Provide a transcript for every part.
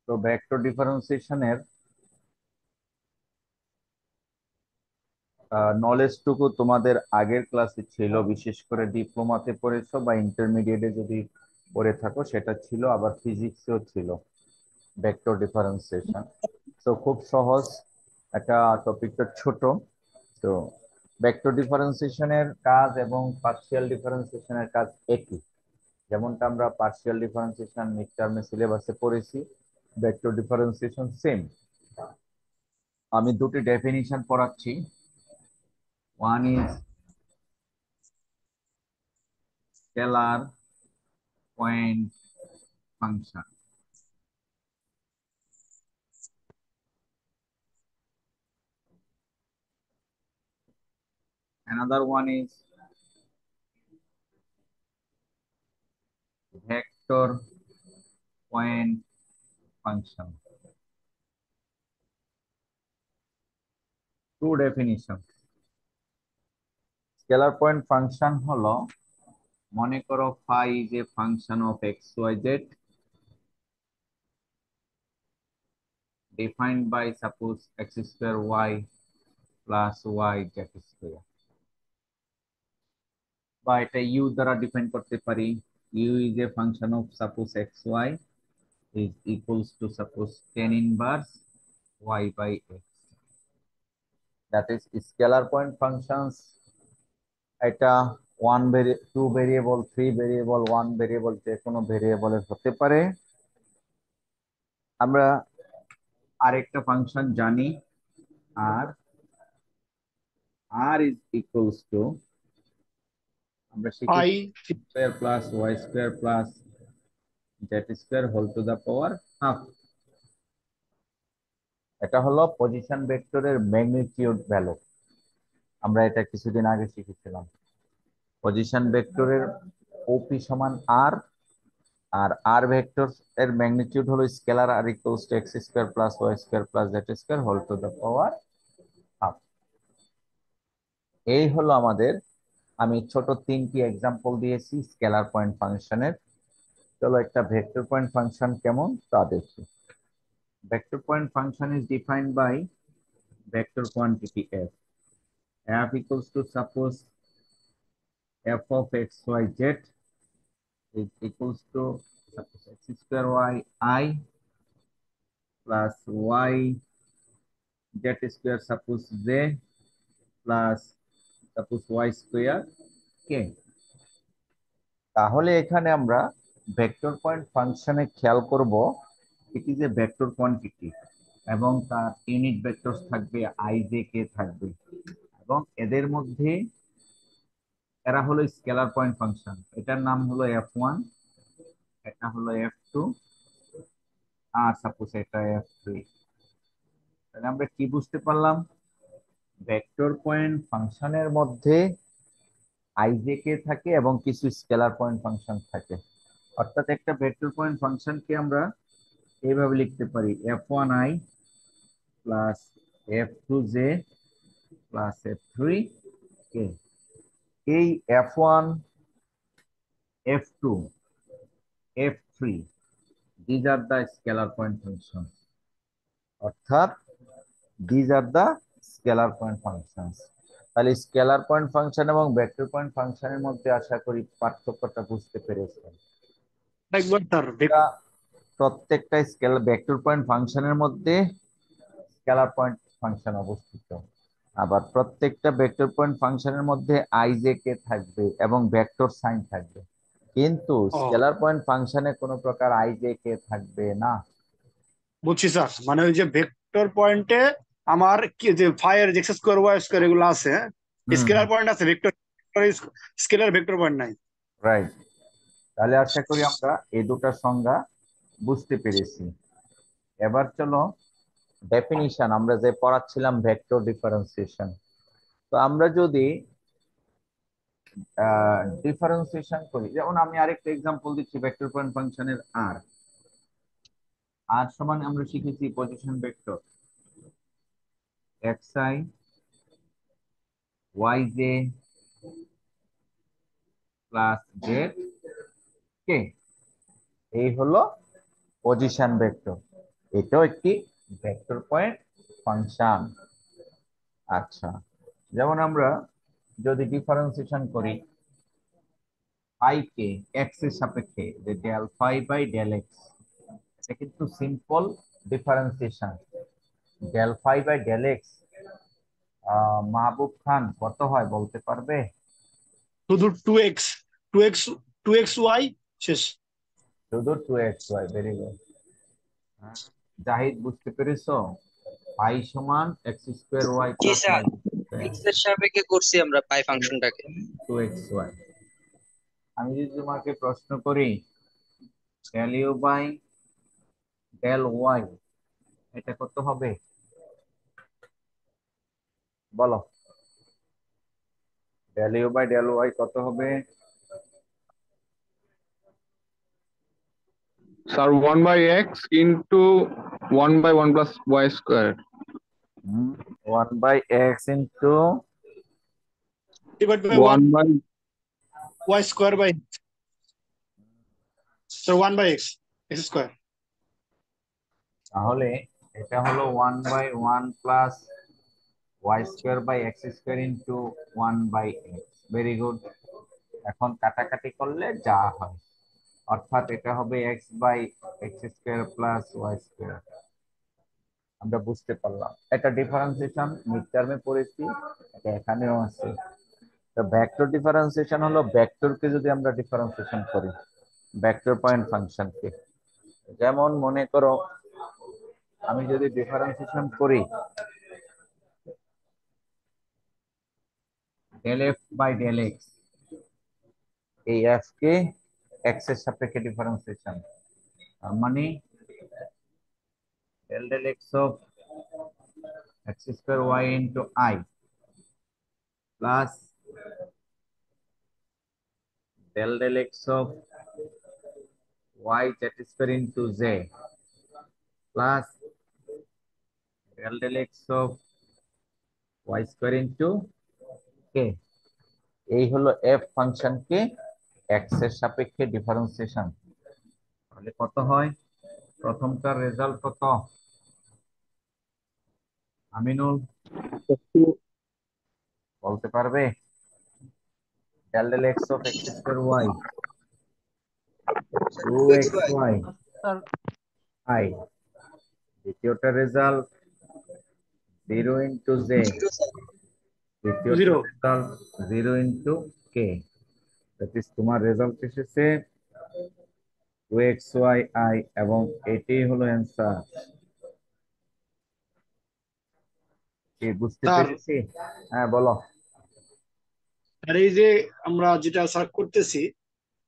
তো ভেক্টর ডিফারেন্সিয়েশনের নলেজটুকু তোমাদের আগের ক্লাসে ছিল, বিশেষ করে ডিপ্লোমাতে পড়েছো বা ইন্টারমিডিয়েটে যদি পড়ে থাকো সেটা ছিল, আবার ফিজিক্সেও ছিল ভেক্টর ডিফারেন্সিয়েশন। তো খুব সহজ একটা, টপিকটা ছোট। তো ভেক্টর ডিফারেন্সিয়েশনের কাজ এবং পার্শিয়াল ডিফারেন্সিয়েশনের কাজ একই। যেমনটা আমরা পার্শিয়াল ডিফারেন্সিয়েশন মিড টার্মে সিলেবাসে পড়েছি, ভেক্টর ডিফারেন্সিয়েশন সেম। আমি দুটি ডেফিনিশন পড়াচ্ছি। One is scalar point function, another one is vector point function. Two definition. Scalar point function হলো, মনে করো phi is a function of x y z defined by suppose x square y plus y z square, বা এটা u দ্বারা define করতে পারি। U is a function of suppose x y is equals to suppose tan inverse y by x. That is scalar point functions. এটা one two variable, three variable, one variable, যে কোনো ভেরিয়েবলের হতে পারে। আমরা আরেকটা ফাংশন জানি, আর আর ইজ ইকুয়ালস টু, আমরা শিখেছি I square plus y square plus z square whole to the power half. এটা হলো পজিশন ভেক্টরের ম্যাগনিটিউড ভ্যালু। আমরা এটা কিছুদিন আগে শিখেছিলাম। পজিশন ভেক্টরের ওপি সমান আর, আর আর ভেক্টর এর ম্যাগনিটিউড হলো scalar r equals to x square plus y square plus z square whole to the power half. এই হলো আমাদের, আমি ছোট তিনটি এক্সাম্পল দিয়েছি স্কেলার পয়েন্ট ফাংশনের। চলো একটা ভেক্টর পয়েন্ট ফাংশন কেমন তা দেখি। Vector point function is defined by vector quantity f. f equals to suppose f of x y z is equals to suppose x square y I plus y z square suppose j plus suppose y square k. তাহলে এখানে আমরা vector point ফাংশনে খেয়াল করব, it is a vector quantity এবং তার unit vectors থাকবে i j k থাকবে, এবং এদের মধ্যে এরা হলো স্কেলার পয়েন্ট ফাংশন। এটার নাম হলো f1, এটা হলো f2, আর সাপোজ এটা f3। তাহলে আমরা কি বুঝতে পারলাম, ভেক্টর পয়েন্ট ফাংশনের মধ্যে আইজেকে থাকে এবং কিছু স্কেলার পয়েন্ট ফাংশন থাকে। অর্থাৎ একটা ভেক্টর পয়েন্ট ফাংশনকে আমরা এইভাবে লিখতে পারি, f1i plus f2j plus f3k। এই f1, f2, f3, these are the scalar point functions, অর্থাৎ these are the scalar point functions। তাহলে স্কেলার পয়েন্ট ফাংশন এবং ভেক্টর পয়েন্ট ফাংশনের মধ্যে আশা করি পার্থক্যটা বুঝতে পেরেছেন। একবার স্যার আমরা প্রত্যেকটা স্কেলার ভেক্টর পয়েন্ট ফাংশনের মধ্যে স্কেলার পয়েন্ট ফাংশন অবস্থিত, আবার প্রত্যেকটা ভেক্টর পয়েন্ট ফাংশনের মধ্যে আইজেকে থাকবে এবং ভেক্টর সাইন থাকবে, কিন্তু ও স্কেলার পয়েন্ট ফাংশনে কোনো প্রকার আইজেকে থাকবে না। বুঝছি স্যার, মানে ওই যে ভেক্টর পয়েন্টে আমার কি যে ফাইয়ের যে এক্স স্কোয়ার ওয়াই স্কোয়ার এগুলো আছে, হুম স্কেলার হুম, পয়েন্ট আছে, ভেক্টর স্কেলার ভেক্টর পয়েন্ট নাই। রাইট। তাহলে আশা করি আমরা এই দুটার সংজ্ঞা বুঝতে পেরেছি। এবার চলো ডেফিনিশন, আমরা যে পড়াচ্ছিলাম ভেক্টর ডিফারেন্সিয়েশন। তো আমরা যদি ডিফারেন্সিয়েশন করি, যেমন আমি আরেকটা এক্সাম্পল দিচ্ছি ভেক্টর পয়েন্ট ফাংশনের আর। আর সমান আমরা শিখেছি position vector xi yj plus z কে, এই হলো পজিশন ভেক্টর। এটাও একটি ভেক্টর পয়েন্ট ফাংশন। আচ্ছা, যেমন আমরা যদি ডিফারেন্সিয়েশন করি ফাই কে এক্স এর সাপেক্ষে, যে del phi by del x, এটা কিন্তু simple differentiation. Del phi by del x Mahbub Khan কত হয় বলতে পারবে? শুধু টু এক্স ওয়াই শেষ। শুধু 2xy, ভেরি গুড। জাহিদ বুঝতে পেরেছো? পাই সমান x square y z plus sir, y square, x এর সাপেক্ষে করছি আমরা পাই ফাংশনটাকে। 2xy। আমি যদি তোমাকে প্রশ্ন করি del u by del y, এটা কত হবে বলো? Del u by del y কত হবে? Sir 1/x into 1/1 plus y square. 1/x into divide by one 1/, y square by sir one by x square. তাহলে এটা হলো 1/1 plus y square by x square into 1/x। Very good. এখন কাটাকাটি করলে যা হয়, অর্থাৎ এটা হবে x by x square plus y square. আমরা বুঝতে পারলাম এটা ডিফারেন্সিয়েশন, মিড টার্মে পড়েছি, এটা এখানেও আছে। তো ভেক্টর ডিফারেন্সিয়েশন হলো ভেক্টরকে যদি আমরা ডিফারেন্সিয়েশন করি ভেক্টর পয়েন্ট ফাংশনকে। যেমন মনে করো আমি যদি ডিফারেন্সিয়েশন করি del f by del x, এই এফ কে এক্স এর সাপেক্ষে ডিফারেন্সিয়েশন, তার মানে del del x of x square y into i plus del del x of y z square into z plus del del x of y square into k। এই হলো f ফাংশনকে x এর সাপেক্ষে differentiation. তাহলে কত হয়? প্রথমটার result কত আমিনুল বলতে পারবে? del del x of x square y 2xy i, দ্বিতীয়টার রেজাল্ট 0 into z, তৃতীয়টার zero. Result 0 into k। That is তোমার রেজাল্ট এসেছে 2xyi, এবং এটাই হলো অ্যান্সার। কি বুঝতে স্যার পেরেছি? হ্যাঁ বলো। আর এই যে আমরা যেটা স্যার করতেছি,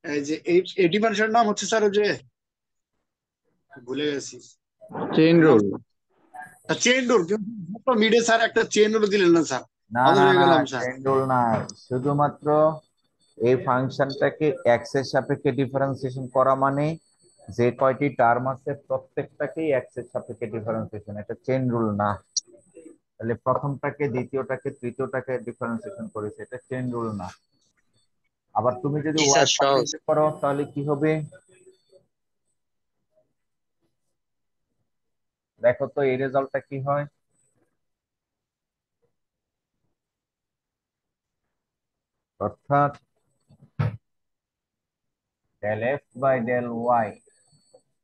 এই যে এই ডিফারেন্সের নাম হচ্ছে স্যার ওই যে ভুলে গেছি চেইন নাম, রুল। Chain rule. কিন্তু মিডে স্যার একটা চেইন রুল দিলেন না স্যার, না হতাশ না হয়ে না, গেলাম স্যার। চেইন রুল না, শুধুমাত্র এই ফাংশনটাকে এক্স এর সাপেক্ষে ডিফারেন্সিয়েশন করা মানে যে কয়টি টার্ম আছে প্রত্যেকটাকেই এক্স এর সাপেক্ষে ডিফারেন্সিয়েশন, এটা চেইন রুল না। তাহলে প্রথমটাকে দ্বিতীয়টাকে তৃতীয়টাকে ডিফারেন্সিয়েশন করেছে, এটা চেইন রুল না। আবার তুমি যদি জি ওয়াই স্যার, সহজ। সাপেক্ষে করো তাহলে কি হবে দেখো তো, এই রেজাল্টটা কি হয়। অর্থাৎ del f by del y,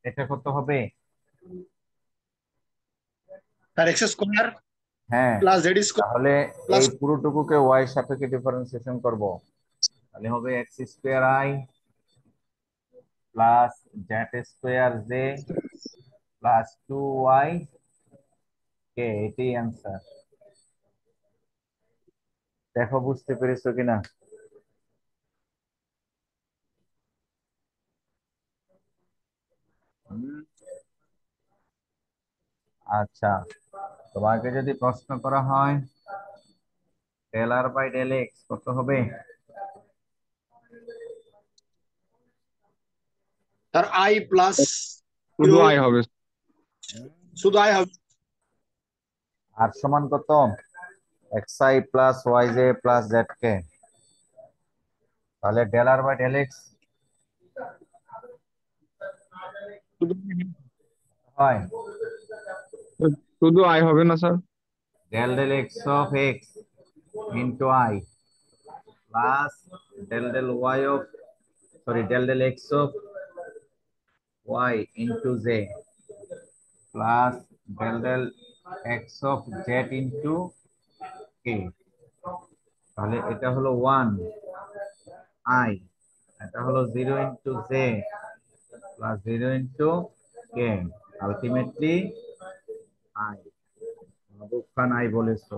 এটা কত হবে? স্যার এক্স স্কোয়ার হ্যাঁ, প্লাস জেড স্কোয়ার তাহলে প্লাস এই পুরোটুকুকে ওয়াই সাপেক্ষে ডিফারেন্সিয়েশন করব, তাহলে হবে x square i plus z square j plus 2y k, এটাই অ্যান্সার। দেখো বুঝতে পেরেছো কিনা। হুম, আচ্ছা, তোমাকে যদি প্রশ্ন করা হয় del r by del x কত হবে? স্যার আই প্লাস শুধু জিরো, আই হবে। হুম, শুধু আই হবে। আর সমান কত? X i plus y j plus z k. তাহলে del r by del x শুধু হয় শুধু আই হবে না sir? Del del x of x into i plus del del y of del del x of y into j plus del del x of Z into k. তাহলে এটা হলো 1 i, এটা হলো 0 into j plus 0 into k, ultimately i. Mahbub Khan i বলেছো।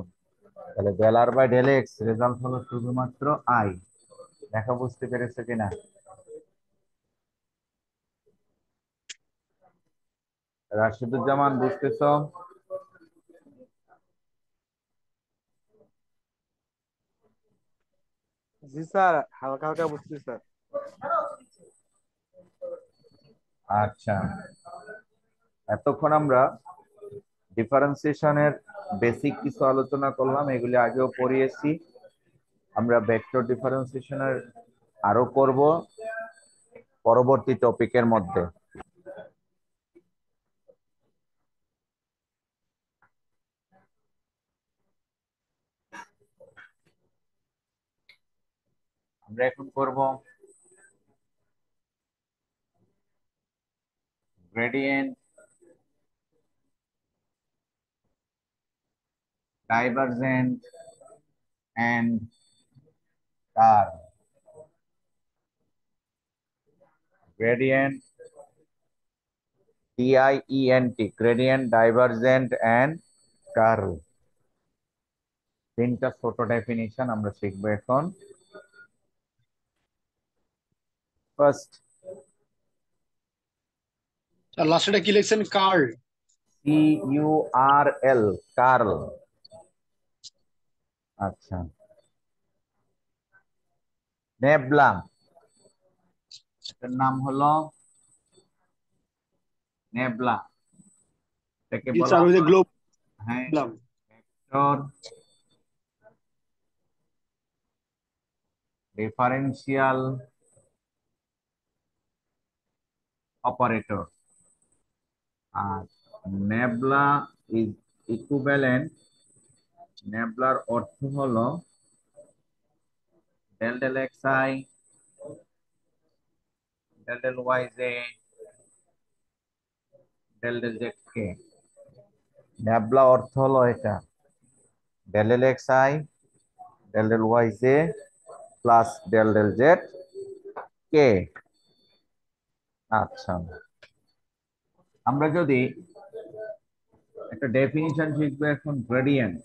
তাহলে del r by del x result হলো শুধুমাত্র I. দেখা বুঝতে পেরেছে কিনা? রাশিদুজ্জামান বুঝতেছ? জি স্যার, হালকা হালকা বুঝছি স্যার। আচ্ছা, এতক্ষণ আমরা ডিফারেন্সিয়েশনের বেসিক কিছু আলোচনা করলাম, এগুলি আগেও পড়িয়েছি। আমরা ভেক্টর ডিফারেন্সিয়েশনের আরো করব পরবর্তী টপিকের মধ্যে। আমরা এখন করব gradient, divergent and curl. Gradient, DIENT, gradient, divergent and curl. তিনটা ছোট ডেফিনিশন আমরা শিখবো এখন। ফার্স্ট, লাস্টে কি লিখছেন? কার্ল। CURL, curl. আচ্ছা, নেবলা, এটার নাম হলো নেবলা। এটাকে জি বলা স্যার, ওই যে হয়, গ্লোব। হ্যাঁ, ভেক্টর ডিফারেন্সিয়াল অপারেটর। আর নেবলা ইজ ইকুইভ্যালেন্ট, নেবলার অর্থ হলো del del x i, del del y j, del del z k. Nabla অর্থ হলো এটা, del del x i, del del y j plus del del z k. আচ্ছা, আমরা যদি একটা ডেফিনিশন শিখবো এখন, gradient.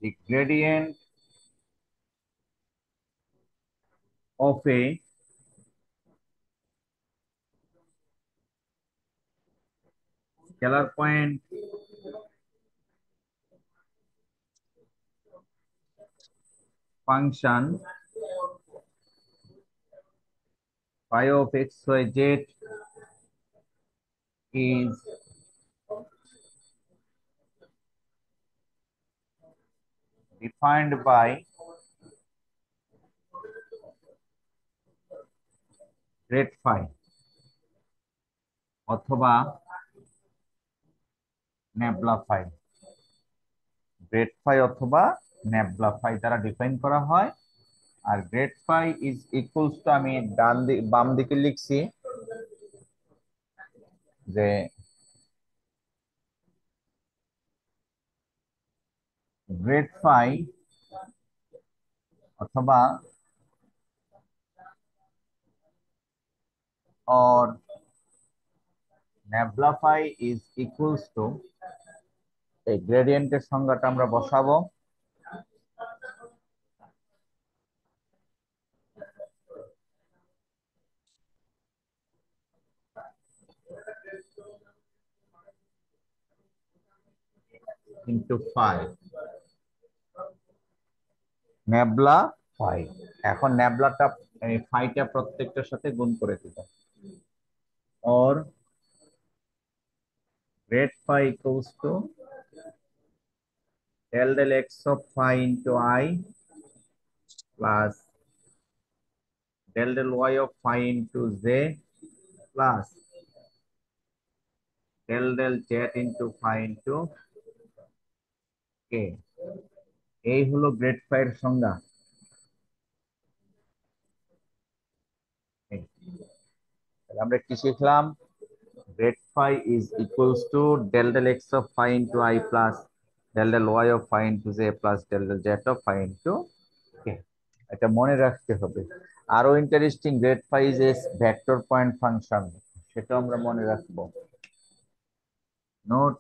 The gradient of a scalar point function phi of xyz is defined by grade phi অথবা নেবলা ফাই। গ্রেড ফাই অথবা nabla phi দ্বারা define করা হয়। আর grad phi is equals to, আমি বাম দিকে লিখছি যে গ্রেড ফাই অথবা or nebula phi is equals to, এই গ্রেডিয়েন্টের সংজ্ঞাটা আমরা বসাবো ইন্টু ফাই, নেবলা ফাই। এখন নেবলাটা, এই ফাইটা প্রত্যেকটার সাথে গুণ করে দিতে, or grade phi equals to del x of phi into I plus del y of phi into z plus del z into phi into k। এই হলো গ্রেড ফাই এর সংজ্ঞা। এই। তাহলে আমরা কি শিখলাম? Grade phi is equals to del x of phi into I plus del y of phi into z plus del z of phi into k। এটা মনে রাখতে হবে। আরো interesting, grad phi is a vector point function, সেটা আমরা মনে রাখবো। Note,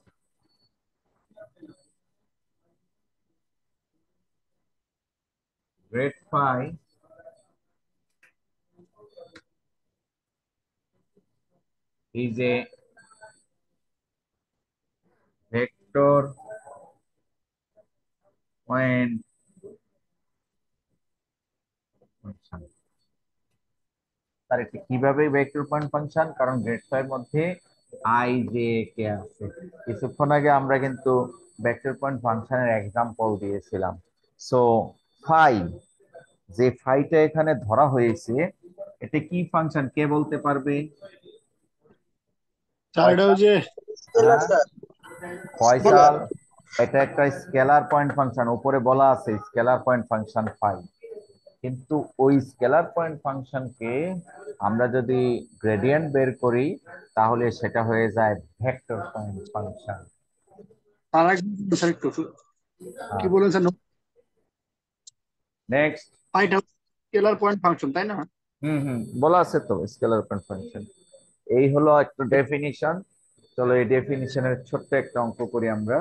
grad phi is a vector point function। তার একটি কিভাবে ভেক্টর পয়েন্ট ফাংশন, কারণ গ্রেড ফাই এর মধ্যে আই জে কে আছে। কিছুক্ষণ আগে আমরা কিন্তু ভেক্টর পয়েন্ট ফাংশনের এক্সাম্পল দিয়েছিলাম। সো ফাই, যে ফাইটা এখানে ধরা হয়েছে, এটা কি ফাংশন কে বলতে পারবে? স্যার এটা ওই যে হ্যাঁ, বলো। ফয়সাল, এটা একটা স্কেলার পয়েন্ট ফাংশন, উপরে বলা আছে স্কেলার পয়েন্ট ফাংশন ফাই। কিন্তু ওই স্কেলার পয়েন্ট ফাংশনকে আমরা যদি গ্রেডিয়েন্ট বের করি, তাহলে সেটা হয়ে যায় ভেক্টর পয়েন্ট ফাংশন। আর স্যার একটু কি বলেন স্যার? নেক্সট। ফাইটা স্কেলার পয়েন্ট ফাংশন, তাই না? বলা আছে তো স্কেলার পয়েন্ট ফাংশন। এই হলো একটা ডেফিনিশন। চলো এই ডেফিনিশনের ছোট্ট একটা অঙ্ক করি আমরা।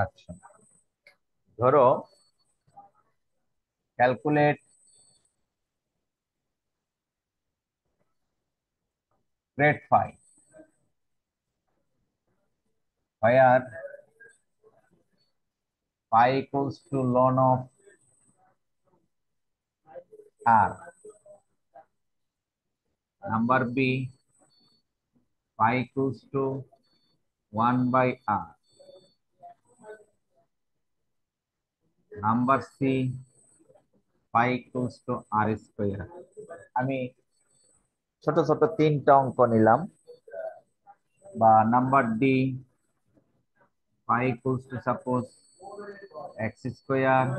আচ্ছা, ধরো calculate grad phi where phi equals to ln of r, number b phi equals to 1 by r, number c phi equals to r square। আমি ছোট ছোট তিনটা অঙ্ক নিলাম। বা number D phi equals to suppose x square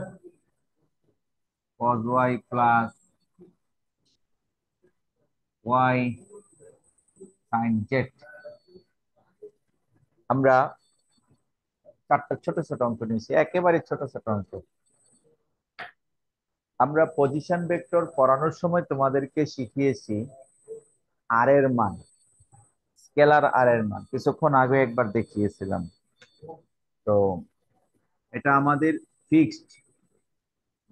cos y plus y sin z। আমরা চারটা ছোট ছোট অঙ্ক নিয়েছি, একেবারে ছোট ছোট অঙ্ক। আমরা পজিশন ভেক্টর পড়ানোর সময় তোমাদেরকে শিখিয়েছি আর এর মান, স্কেলার আর এর মান কিছুক্ষণ আগে একবার দেখিয়েছিলাম। তো এটা আমাদের ফিক্সড,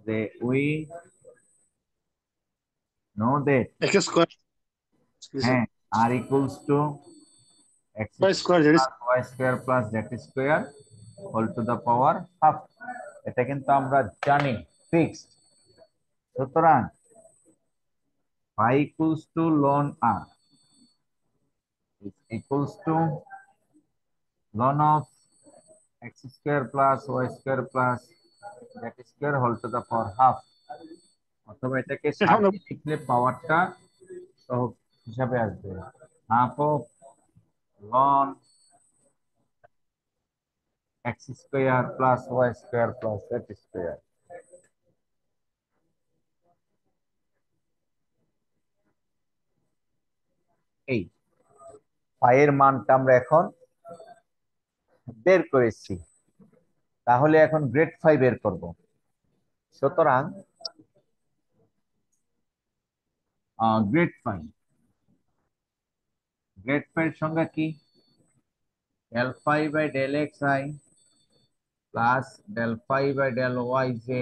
যে we know that, x square হ্যাঁ, r equals to x square z plus y square plus z square whole to the power half. এটা কিন্তু আমরা জানি ফিক্সড। সুতরাং phi equals to ln r is equals to ln of x square plus y square plus z square whole to the power half। অথবা এটাকে সাজিয়ে লিখলে পাওয়ারটা সহগ হিসাবে আসবে, half of ln x square plus y square plus z square. এই ফাইয়ের মানটা আমরা এখন বের করেছি, তাহলে এখন গ্রেড ফাই বের করব। সুতরাং গ্রেড ফাই, গ্রেড ফাই এর সংজ্ঞা কি? Del phi by del x i plus del phi by del y j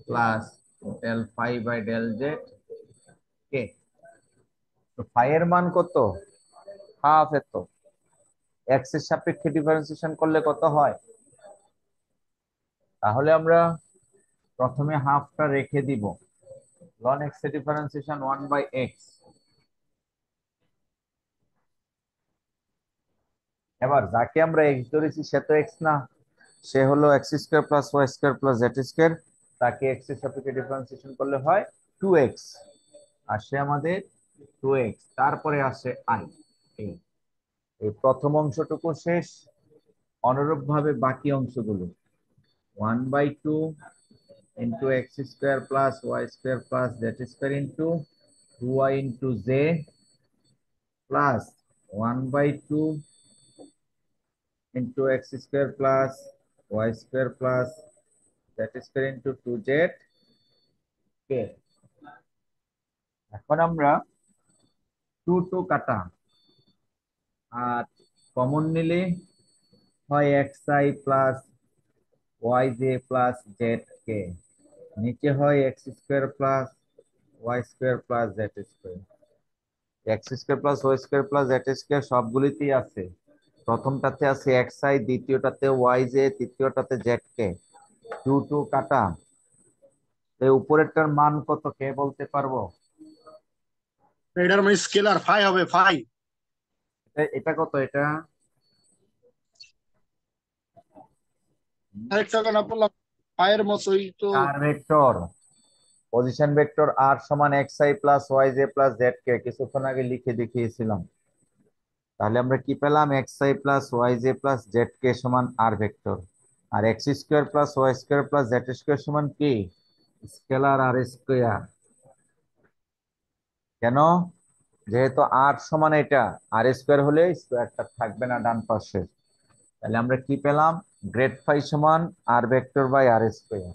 plus del phi by del z k. তো ফাই এর মান কত? হাফ এত। এক্স এর সাপেক্ষে ডিফারেন্সিয়েশন করলে কত হয়? তাহলে আমরা প্রথমে হাফটা রেখে দিব। লন এক্স এর ডিফারেন্সিয়েশন 1/x। এবার যাকে আমরা এক্স ধরেছি সে তো এক্স না, সে হলো x square plus y square plus z square. তাকে এক্স এর সাপেক্ষে ডিফারেন্সিয়েশন করলে হয় 2x। আসে আমাদের 2x, তারপরে আসে আই। এই এই প্রথম অংশটুকু শেষ। অনুরূপ ভাবে বাকি অংশগুলো 1/2 into x square plus y square plus z square into 2y into j plus 1/2 into x square plus y square plus z square into 2z k. এখন আমরা 2 কাটা আর কমন নিলে হয় x i plus y j plus z k, নিচে হয় x square plus y square plus z square. X square plus y square plus z square সবগুলিতেই আছে। প্রথমটাতে আছে x I, দ্বিতীয়টাতে Y J, তৃতীয়টাতে Z কে। 2 কাটা, এই উপরেরটার মান কত কে বলতে পারবো? এটার মানে স্কেলার ফাই হবে, ফাই। এটা কত? এটা আরেকটা না বললাম, ফাইয়ের মতোই তো। আর ভেক্টর, পজিশন ভেক্টর আর সমান x i plus y j plus z k কিছুক্ষণ আগে লিখে দেখিয়েছিলাম। তাহলে আমরা কি পেলাম? X i plus y j plus z k সমান আর ভেক্টর, আর x square plus y square plus z square সমান কি? Scalar r square. কেন? যেহেতু আর সমান এটা, আর স্কোয়ার হলে স্কোয়ারটা থাকবে না ডান পাশে। তাহলে আমরা কি পেলাম? গ্রেড ফাই সমান r vector by R square.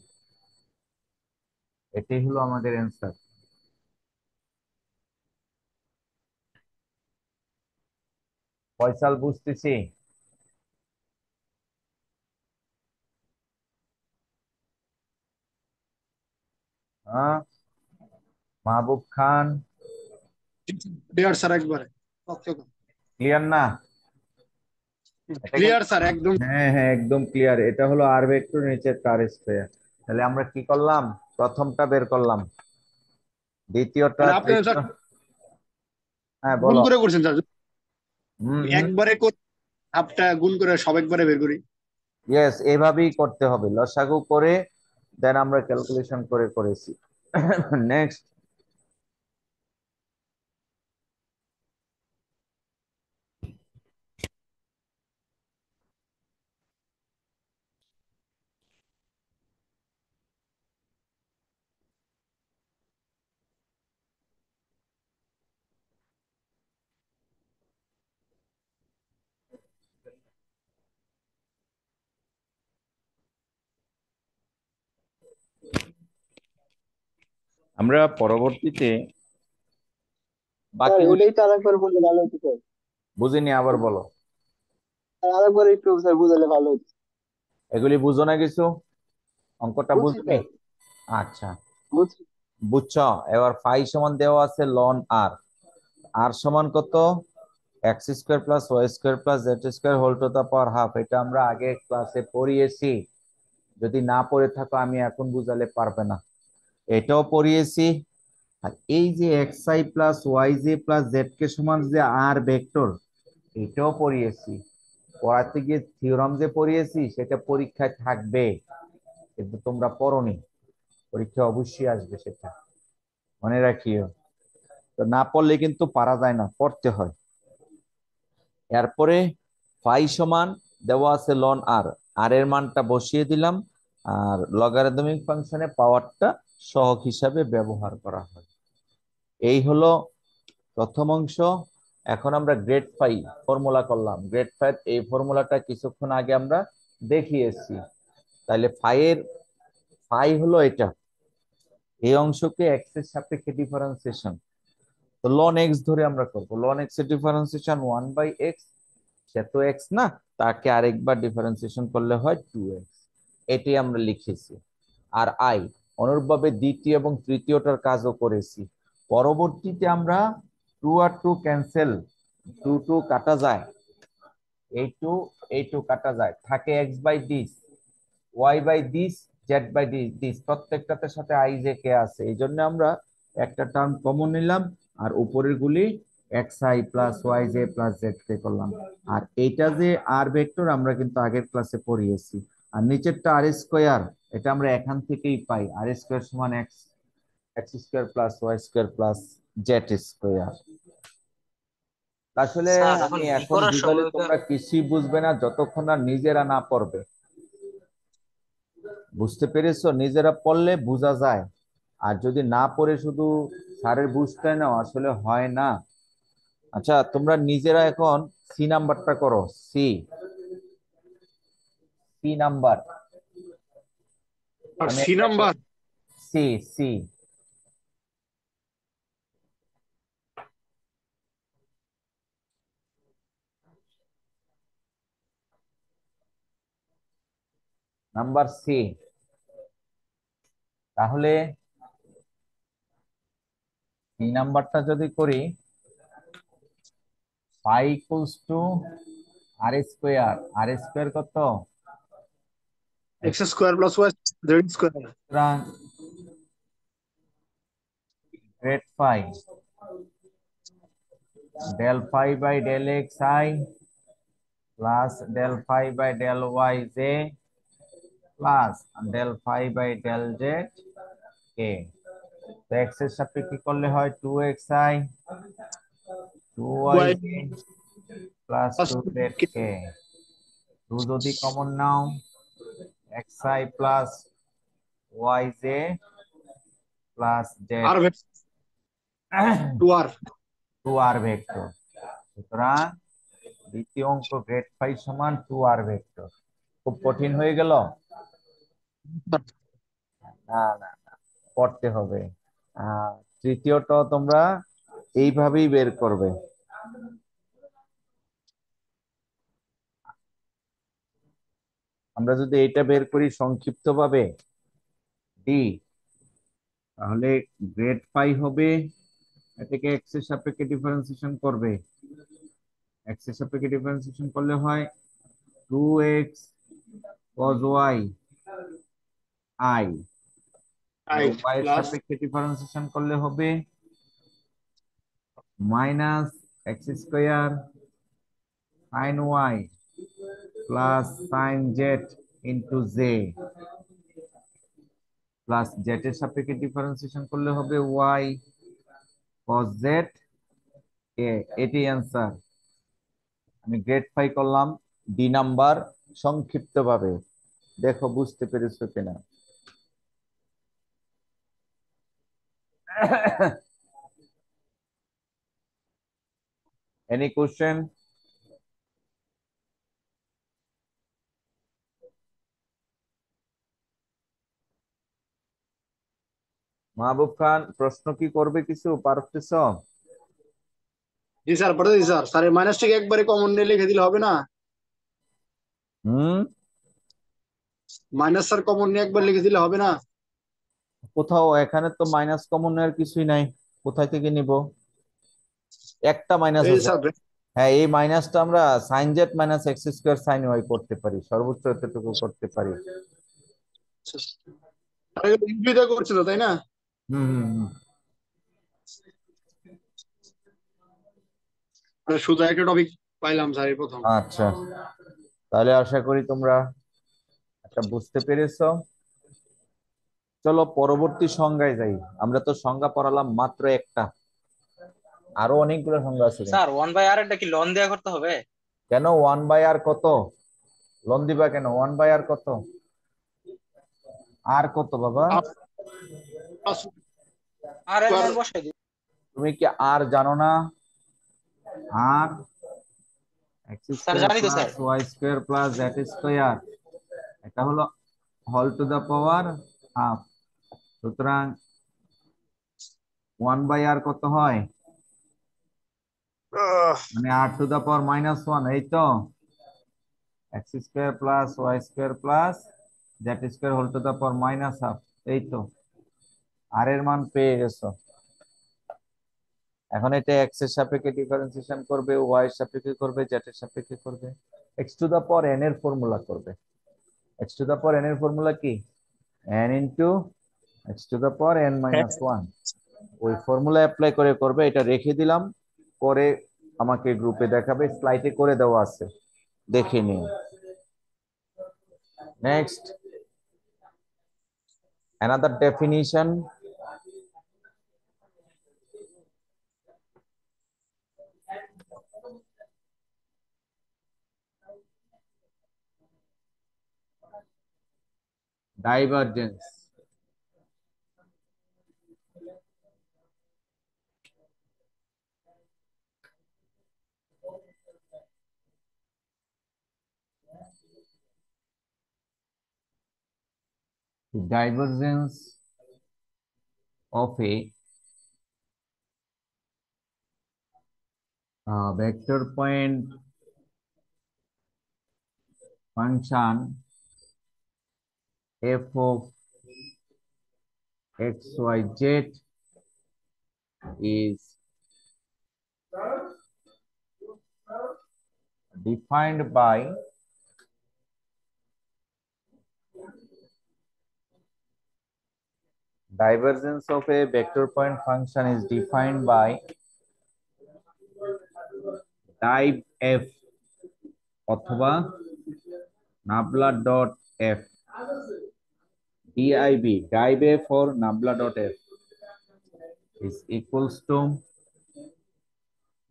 এটাই হলো আমাদের অ্যান্সার। ফয়সাল বুঝতেছি? হ্যাঁ, মাহবুব খান ক্লিয়ার স্যার, একবারে ক্লিয়ার না? এটা ক্লিয়ার কিন্তু স্যার, একদম। হ্যাঁ হ্যাঁ একদম ক্লিয়ার। এটা হলো আর ভেক্টর, নিচে তার স্কয়ার। তাহলে আমরা কি করলাম? প্রথমটা বের করলাম, দ্বিতীয়টা মানে আপনি স্যার তৃতীয়। হ্যাঁ গুণ বলো। করে করছেন স্যার? হুম হুম। একবারে করে হাফটা গুণ করে সব একবারে বের করি? ইয়েস, এইভাবেই করতে হবে, লসাগু করে দেন আমরা ক্যালকুলেশন করে করেছি। নেক্সট। আমরা পরবর্তীতে স্যার বাকিগুলি এটাই তো আরেকবার বললে ভালো হতো স্যার। বুঝিনি, আবার বলো। আর আরেকবার একটু স্যার বুঝালে ভালো হতো। এগুলি বুঝো না কিছু? অঙ্কটা বুঝছি বুঝবে? স্যার, আচ্ছা, বুঝছি। বুঝছ। এবার ফাই সমান দেওয়া আছে লন আর। আর সমান কত? X square plus y square plus z square whole to the power half. এটা আমরা আগে ক্লাসে পড়িয়েছি। যদি না পড়ে থাকো আমি এখন বুঝালে পারবে না। এটাও পড়িয়েছি। আর এই যে x i plus y j plus z k সমান যে আর ভেক্টর, এটাও পড়িয়েছি। পড়াতে গিয়ে থিওরাম যে পড়িয়েছি সেটা পরীক্ষায় থাকবে, কিন্তু তোমরা পড়োনি। পরীক্ষা অবশ্যই আসবে, সেটা মনে রাখিও। তো না পড়লে কিন্তু পারা যায় না, পড়তে হয়। এরপরে ফাই সমান দেওয়া আছে লন আর, আর এর মানটা বসিয়ে দিলাম। আর লগারিদমিক ফাংশনে পাওয়ারটা সহগ হিসাবে ব্যবহার করা হয়। এই হলো প্রথম অংশ। এখন আমরা গ্রেড ফাই ফর্মুলা করলাম। গ্রেড ফাই এই ফর্মুলাটা কিছুক্ষণ আগে আমরা দেখিয়েছি। তাহলে ফাই হলো এটা, এই অংশকে এক্স এর সাপেক্ষে ডিফারেন্সিয়েশন। তো লন এক্স ধরে আমরা করবো। লন এক্স এর ডিফারেন্সিয়েশন 1/x সে তো এক্স না, তাকে আরেকবার ডিফারেন্সিয়েশন করলে হয় 2x। এটি আমরা লিখেছি। আর আই অনুরূপভাবে দ্বিতীয় এবং তৃতীয়টার কাজও করেছি। পরবর্তীতে আমরা 2 আর 2 ক্যান্সেল, 2 2 কাটা যায়, এই টু কাটা যায়, থাকে x by this, y by this, z by this, প্রত্যেকটাতে সাথে আই জে কে আছে, এই জন্য আমরা একটা টার্ম কমন নিলাম আর উপরের গুলি x i plus y j plus z k করলাম। আর এইটা যে আর ভেক্টর আমরা কিন্তু আগের ক্লাসে পড়িয়েছি। আর নিচেরটা আর স্কোয়ার, এটা আমরা এখান থেকেই পাই, আর স্কোয়ার সমান x, x square plus y square plus z square. আসলে স্যার এখন আমি ই এখন করার বুঝালে সময় তোমরা কিছুই বুঝবে না যতক্ষণ না নিজেরা না পড়বে। বুঝতে পেরেছো? নিজেরা পড়লে বোঝা যায়, আর যদি না পড়ে শুধু স্যারের বুঝতে নাও আসলে হয় না। আচ্ছা তোমরা নিজেরা এখন সি নাম্বারটা করো। সি সি নাম্বার আর আমি C number C C number C. তাহলে সি নাম্বারটা যদি করি, pi equals to r square, r square কত? X square plus y z square. সুতরাং grad phi del phi by del x i plus del phi by del y j plus del phi by del z k. তো x এর সাথে কি করলে হয়? 2xi 2yj Y plus plus 2z কে। 2 যদি common নাও, xi plus yj plus আর z two আর 2r vector. সুতরাং দ্বিতীয় অঙ্ক গ্রেড ফাই সমান 2r ভেক্টর। খুব কঠিন হয়ে গেল? না না না, করতে হবে। তৃতীয়টা তোমরা এইভাবেই বের করবে। আমরা যদি এটা বের করি সংক্ষিপ্ত ভাবে ডি, তাহলে গ্রেড পাই হবে, এটাকে এক্স এর সাপেক্ষে ডিফারেন্সিয়েশন করবে, এক্স এর সাপেক্ষে ডিফারেন্সিয়েশন করলে হয় 2x cos y i, আর রাইট y এর প্লাস সাপেক্ষে ডিফারেন্সিয়েশন করলে হবে minus x square sin y plus sin z into j, plus z এর সাপেক্ষে ডিফারেন্সিয়েশন করলে হবে y cos z কে। এটি অ্যান্সার। আমি গ্রেড ফাই করলাম ডি নাম্বার সংক্ষিপ্ত ভাবে, দেখো বুঝতে পেরেছো কিনা। Any question? মাহবুব খান প্রশ্ন কি করবে কিছু পারতেছ? জি স্যার পড়ে দিই স্যার। স্যারের মাইনাস থেকে একবারে কমন নিয়ে লিখে দিলে হবে না? হুম, মাইনাস স্যার কমন নিয়ে একবার লিখে দিলে হবে না? কোথাও এখানে তো মাইনাস কমন নেওয়ার কিছুই নাই, কোথায় থেকে নিব? একটা মাইনাস এই আছে। স্যার হ্যাঁ, এই মাইনাসটা আমরা sine z minus x square sine y করতে পারি, সর্বোচ্চ এতটুকু করতে পারি। ইনফিনিটি করছিল তাই না? হুম হুম হুম। মানে শুধু একটা টপিক পাইলাম স্যার এই প্রথম। আচ্ছা, তাহলে আশা করি তোমরা একটা বুঝতে পেরেছো। চলো পরবর্তী সংজ্ঞায় যাই। আমরা তো সংজ্ঞা পড়ালাম মাত্র একটা, আরো অনেকগুলো সংজ্ঞা আছে কিন্তু। স্যার 1/r এটা কি লন দেয়া করতে হবে? কেন 1/r কত? লোন দিবা কেন? 1/r কত? আর কত বাবা? আর এর মান বসাই দিই। তুমি কি আর জানো না? আর এক্স স্যার স্কোয়ার জানি তো plus sir. Y square plus z square, এটা হলো whole to the power half. সুতরাং 1/r কত হয়? মানে r টু দা পাওয়ার -1, এই তো x square plus y square plus z square whole to the power -1/2, এই তো r এর মান পেয়ে গেছো। এখন এটা x এর সাপেক্ষে ডিফারেন্সিয়েশন করবে, y এর সাপেক্ষে করবে, z এর সাপেক্ষে করবে, x to the power n এর ফর্মুলা করবে। x to the power n এর ফর্মুলা কি? n into x to the power n-1। ওই ফর্মুলা অ্যাপ্লাই করে করবে। এটা রেখে দিলাম, পরে আমাকে গ্রুপে দেখাবে, স্লাইডে করে দেওয়া আছে, দেখে নিন। Next, another definition. Divergence. The divergence of a vector point function f of x, y, z is defined by divergence of a vector point function is defined by div f অথবা nabla dot f, div f or nabla dot f is equals to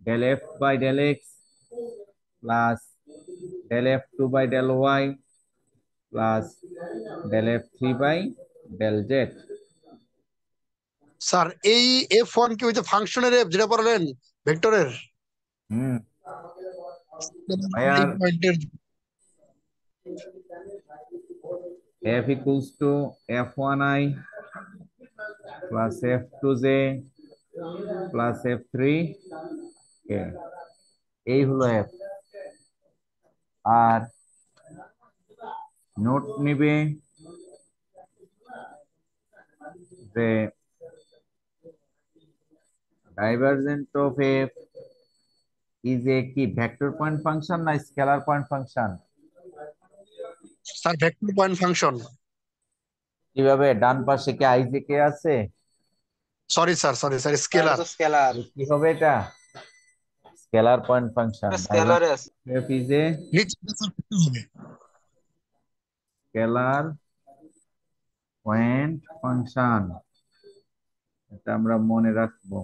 del f by del x plus del f2 by del y plus del f3 by del z. Sir এই F1 কি ওই যে ফাংশনের F যেটা পড়ালেন ভেক্টরের হুম এই আর পয়েন্টের f equals to f1i plus f2j plus f3k, এই হলো f। আর নোট নিবে যে divergent of f is a কি ভেক্টর পয়েন্ট ফাংশন না scalar point function? Sir vector point function. কিভাবে? ডান পাশে কি ijk আছে? Sorry sir sir scalar. তো স্কেলার, কি হবে এটা? Scalar point function. স্কেলারে আছে। f is a নিচে স্যার ভেক্টর হবে। স্কেলার পয়েন্ট ফাংশন, এটা আমরা মনে রাখবো।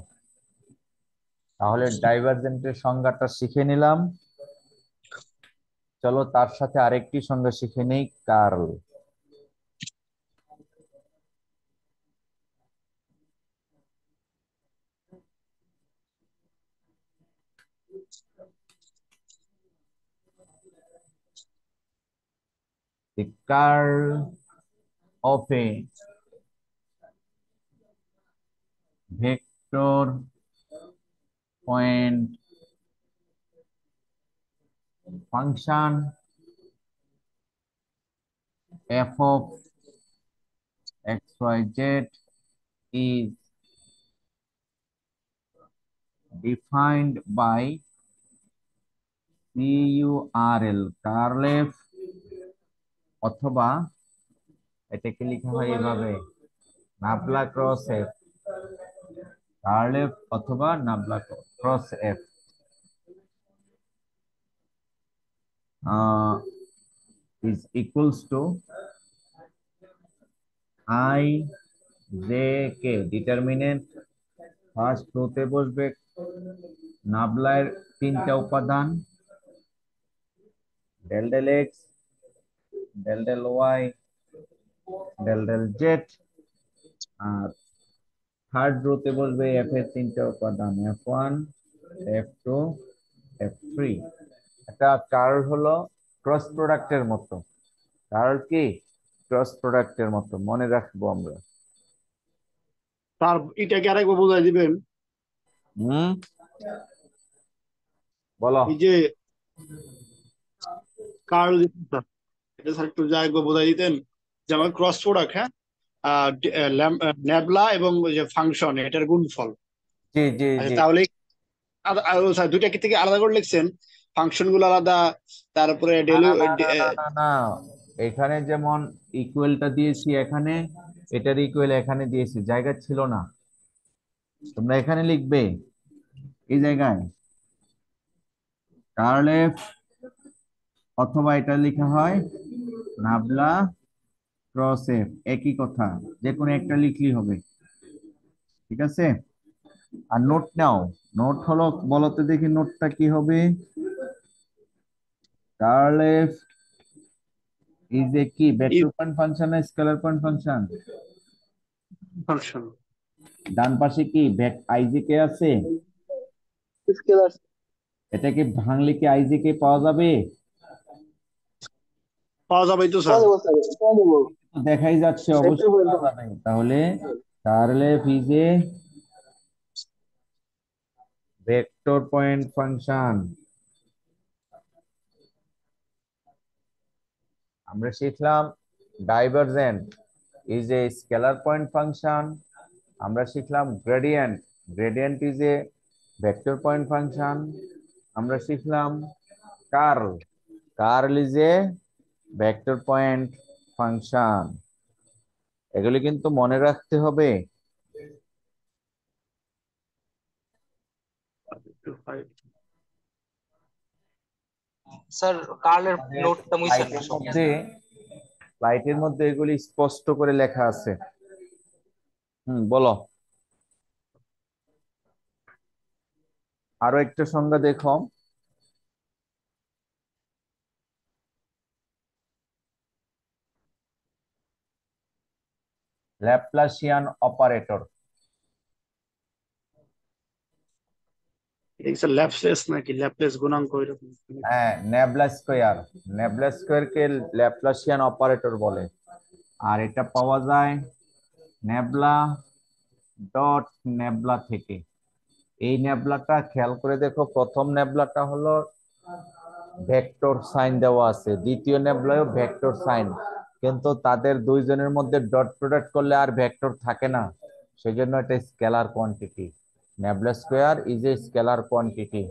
তাহলে ডাইভারজেন্টের সংজ্ঞাটা শিখে নিলাম। চলো তার সাথে আরেকটি সংজ্ঞা শিখে নেই, curl. The curl of a vector point function f of x, y, z is defined by curl, curl f, অথবা এটাকে লেখা হয় এভাবে nabla cross f, curl f অথবা nabla cross f is equals to i j k, determinant first রোতে বসবে নাবলার তিনটা উপাদান, del del x, del del y, del del z. আর থার্ড রোতে বসবে এফ এর তিনটা উপাদান, f1, f2, f3। একটা কার্ল হলো ক্রস প্রোডাক্টের মতো। কার্ল কি? ক্রস প্রোডাক্টের মতো, মনে রাখবো আমরা। স্যার এটাকে আরেকবার বোঝাই দিবেন। হুম বলো। এই যে কার্ল, এটা স্যার একটু যা একবার বোঝাই দিতেন, যে আমার ক্রস প্রোডাক্ট, হ্যাঁ, ন্যাবলা এবং ওই যে ফাংশন এটার গুণফল। জি জি আচ্ছা জি। তাহলে স্যার দুইটা কি থেকে আলাদা করে লিখছেন, ফাংশন গুলো আলাদা, তারপরে না ডেলি। না না না না না না, এখানে যেমন ইকুয়ালটা দিয়েছি এখানে, এটার ইকুয়াল এখানে দিয়েছি, জায়গা ছিল না। তোমরা এখানে লিখবে এই জায়গায় কার্ল এফ, অথবা এটা লেখা হয় নাবলা ক্রস এফ, একই কথা, যে কোনো একটা লিখলেই হবে। ঠিক আছে? আর নোট নাও। নোট হলো, বলতে দেখি নোটটা কি হবে। কার্ল এফ ইজ এ কি ভেক্টর পয়েন্ট ফাংশন না স্কেলার পয়েন্ট ফাংশন? ফাংশন ডান পাশে কি আইজেকে আছে? স্কেলার। এটাকে ভাঙলে কি আইজেকে পাওয়া যাবে? পাওয়া যাবে তো পাওয়া স্যার। যাবো স্যার, পাওয়া যাবো। তো দেখাই যাচ্ছে, ভেক্টর অবশ্যই পয়েন্ট। পাওয়া যাবে। তাহলে curl f is a vector point function. আমরা শিখলাম divergent is a scalar point function. আমরা শিখলাম gradient, gradient is a vector point function. আমরা শিখলাম curl, curl is a vector point function. এগুলি কিন্তু মনে রাখতে হবে। স্যার কার্লের আমাদের নোটটা মুছেন না স্লাইডের সব। মধ্যে, স্লাইডের মধ্যে এগুলি স্পষ্ট করে লেখা আছে। বলো। আরো একটা সংজ্ঞা দেখো। Laplacian operator. এটা কি স্যার ল্যাপলেস নাকি ল্যাপলেস গুণাঙ্ক এরকম? হ্যাঁ, নেবলা স্কোয়ার, নেবলা স্কোয়ারকে ল্যাপ্লাসিয়ান অপারেটর বলে। আর এটা পাওয়া যায় নেবলা ডট নেবলা থেকে। এই নেবলাটা খেয়াল করে দেখো, প্রথম নেবলাটা হলো ভেক্টর সাইন দেওয়া আছে, দ্বিতীয় নেবলায়ও ভেক্টর সাইন, কিন্তু তাদের দুইজনের মধ্যে ডট প্রোডাক্ট করলে আর ভেক্টর থাকে না, সেজন্য এটা scalar quantity. Nabla square is a scalar quantity.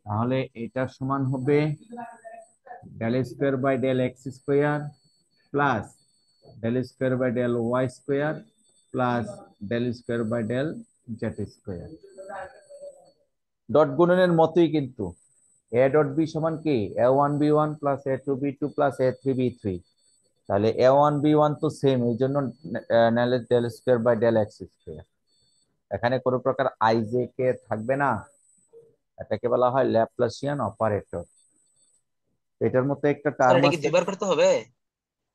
তাহলে এটা সমান হবে del square by del x square plus del square by del y square plus del square by del z square. Dot গুণনের মতোই কিন্তু, এ ডট বি সমান কি a one b one plus a two b two plus a three b three. তাহলে a one b one তো same, এই জন্য del square by del x square. এখানে কোনো প্রকার আই জে কে থাকবে না, এটাকে বলা হয় ল্যাপ্লাসিয়ান অপারেটর। এটার মধ্যে একটা স্যার টার্ম এটা কি আছে। দুইবার করতে হবে?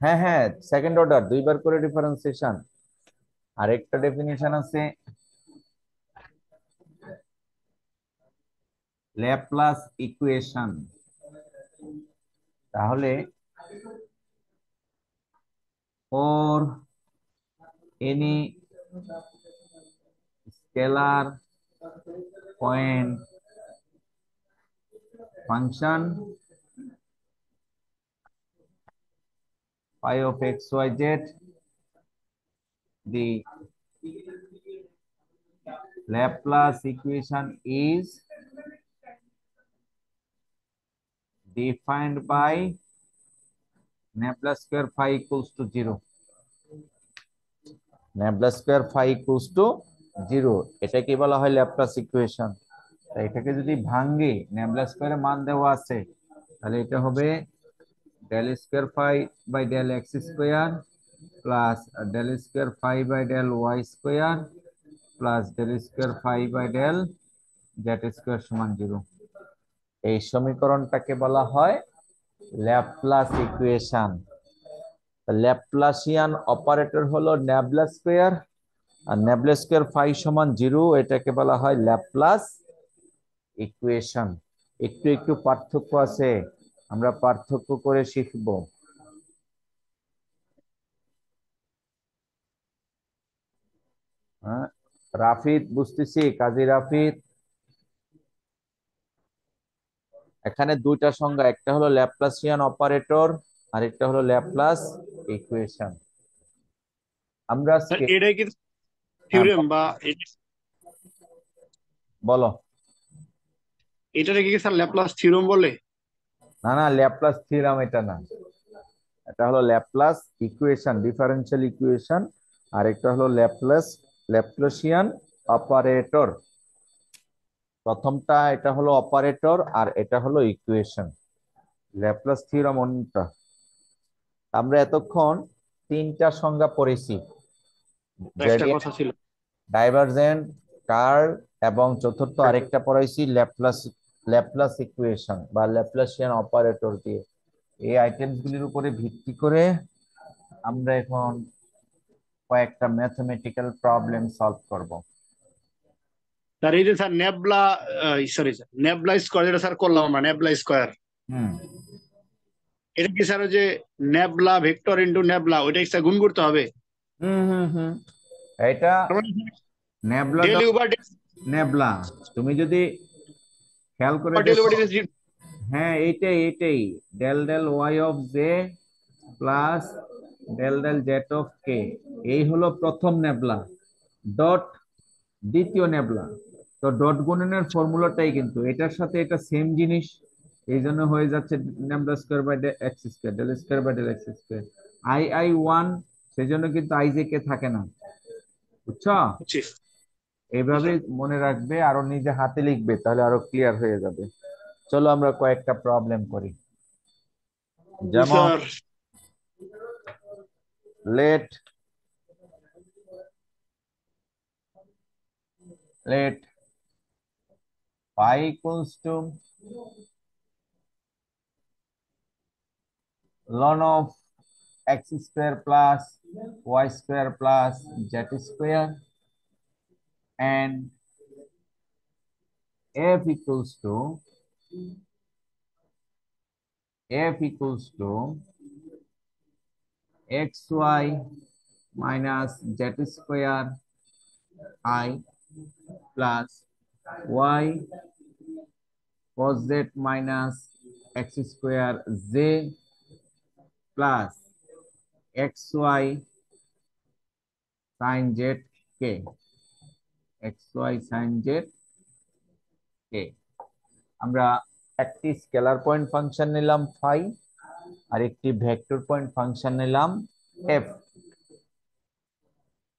হ্যাঁ হ্যাঁ, সেকেন্ড অর্ডার, দুইবার করে ডিফারেন্সিয়েশন। আরেকটা ডেফিনিশন আছে ল্যাপ্লাস ইকুয়েশন। তাহলে for any scalar point function phi of xyz, the Laplace equation is defined by Laplace square phi equals to 0. Laplace square phi equals to 0, এটাকে বলা হয় ল্যাপ্লাস ইকুয়েশন। তাই এটাকে যদি ভাঙি, ল্যাপ্লাস স্কয়ারের মান দেওয়া আছে, তাহলে এটা হবে del square phi by del x square plus del square phi by del y square plus del square phi by del z square সমান 0। এই সমীকরণটাকে বলা হয় ল্যাপ্লাস ইকুয়েশন। ল্যাপ্লাসিয়ান অপারেটর হলো নেবলা স্কয়ার, আর নেবলা স্কয়ার ফাই সমান 0, এটাকে বলা হয় ল্যাপ্লাস ইকুয়েশন। একটু একটু পার্থক্য আছে, আমরা পার্থক্য করে শিখব। হ্যাঁ, রাফিদ বুঝতেছি, কাজী রাফিদ। এখানে দুইটা সংজ্ঞা, একটা হলো ল্যাপ্লাসিয়ান অপারেটর আর একটা হলো ল্যাপ্লাস ইকুয়েশন। আমরা স্যার আজকে এটাই কি হ্যাঁ থিওরেম বা বলো। এটাকে কি স্যার ল্যাপ্লাস থিওরেম বলে? না না, ল্যাপ্লাস থিওরাম এটা না, এটা হলো ল্যাপ্লাস ইকুয়েশন, ডিফারেনশিয়াল ইকুয়েশন। আর একটা হলো ল্যাপ্লাসিয়ান অপারেটর। প্রথমটা এটা হলো অপারেটর আর এটা হলো ইকুয়েশন। ল্যাপ্লাস থিওরাম অন্যটা। আমরা এতক্ষণ তিনটা সংজ্ঞা পড়েছি, একটা গ্রেডিয়েন্ট, কথা ছিল। ডাইভারজেন্ট, কার্ল, এবং চতুর্থ আরেকটা পড়াইছি ল্যাপ্লাস ল্যাপ্লাস ইকুয়েশন বা ল্যাপ্লাসিয়ান অপারেটর দিয়ে। এই আইটেমস গুলির উপরে ভিত্তি করে আমরা এখন কয়েকটা ম্যাথমেটিক্যাল প্রবলেম সলভ করব। স্যার এই যে sir nabla, sorry sir nabla square, যেটা স্যার করলাম আমরা নেবলা স্কোয়ার, হুম এটা কি স্যার ওই যে নেবলা ভেক্টর ইনটু নেবলা, ওইটা কি স্যার গুণ করতে হবে? হুম হুম হুম এটা nabla del dot u by nabla. তুমি যদি খেয়াল করে ডেল দেখো, বাই ডেল। হ্যাঁ এইটাই এইটাই, del del y of j plus del del z of k, এই হলো প্রথম নেবলা। ডট দ্বিতীয় নেবলা। তো ডট গুণনের ফর্মুলাটাই কিন্তু এটার সাথে এটা সেম জিনিস, এই জন্য হয়ে যাচ্ছে nabla square by x square, del square by del x square. I i one, সেই জন্য কিন্তু আই জে কে থাকে না, বুঝছো? বুঝছি। এইভাবে মনে রাখবে, আরো নিজে হাতে লিখবে, তাহলে আরো ক্লিয়ার হয়ে যাবে। চলো আমরা কয়েকটা প্রবলেম করি। যেমন sir let let phi equals to ln of x square plus y square plus z square, and f equals to xy minus z square I plus y cos z minus x square z plus xy sin z k, xy sin z k। আমরা একটি scalar point function নিলাম phi, আর একটি vector point function নিলাম F.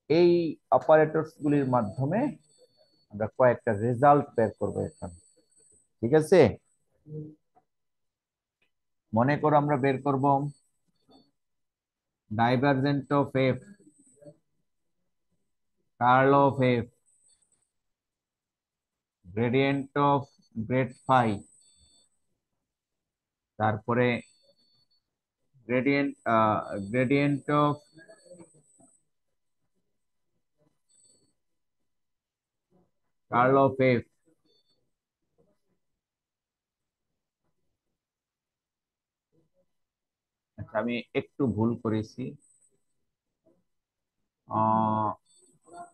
এই operators গুলির মাধ্যমে আমরা কয়েকটা রেজাল্ট বের করব এখন, ঠিক আছে? মনে করো আমরা বের করব divergent of f, curl of f, gradient of grad phi, তারপরে gradient gradient of curl of f. আচ্ছা, আমি একটু ভুল করেছি,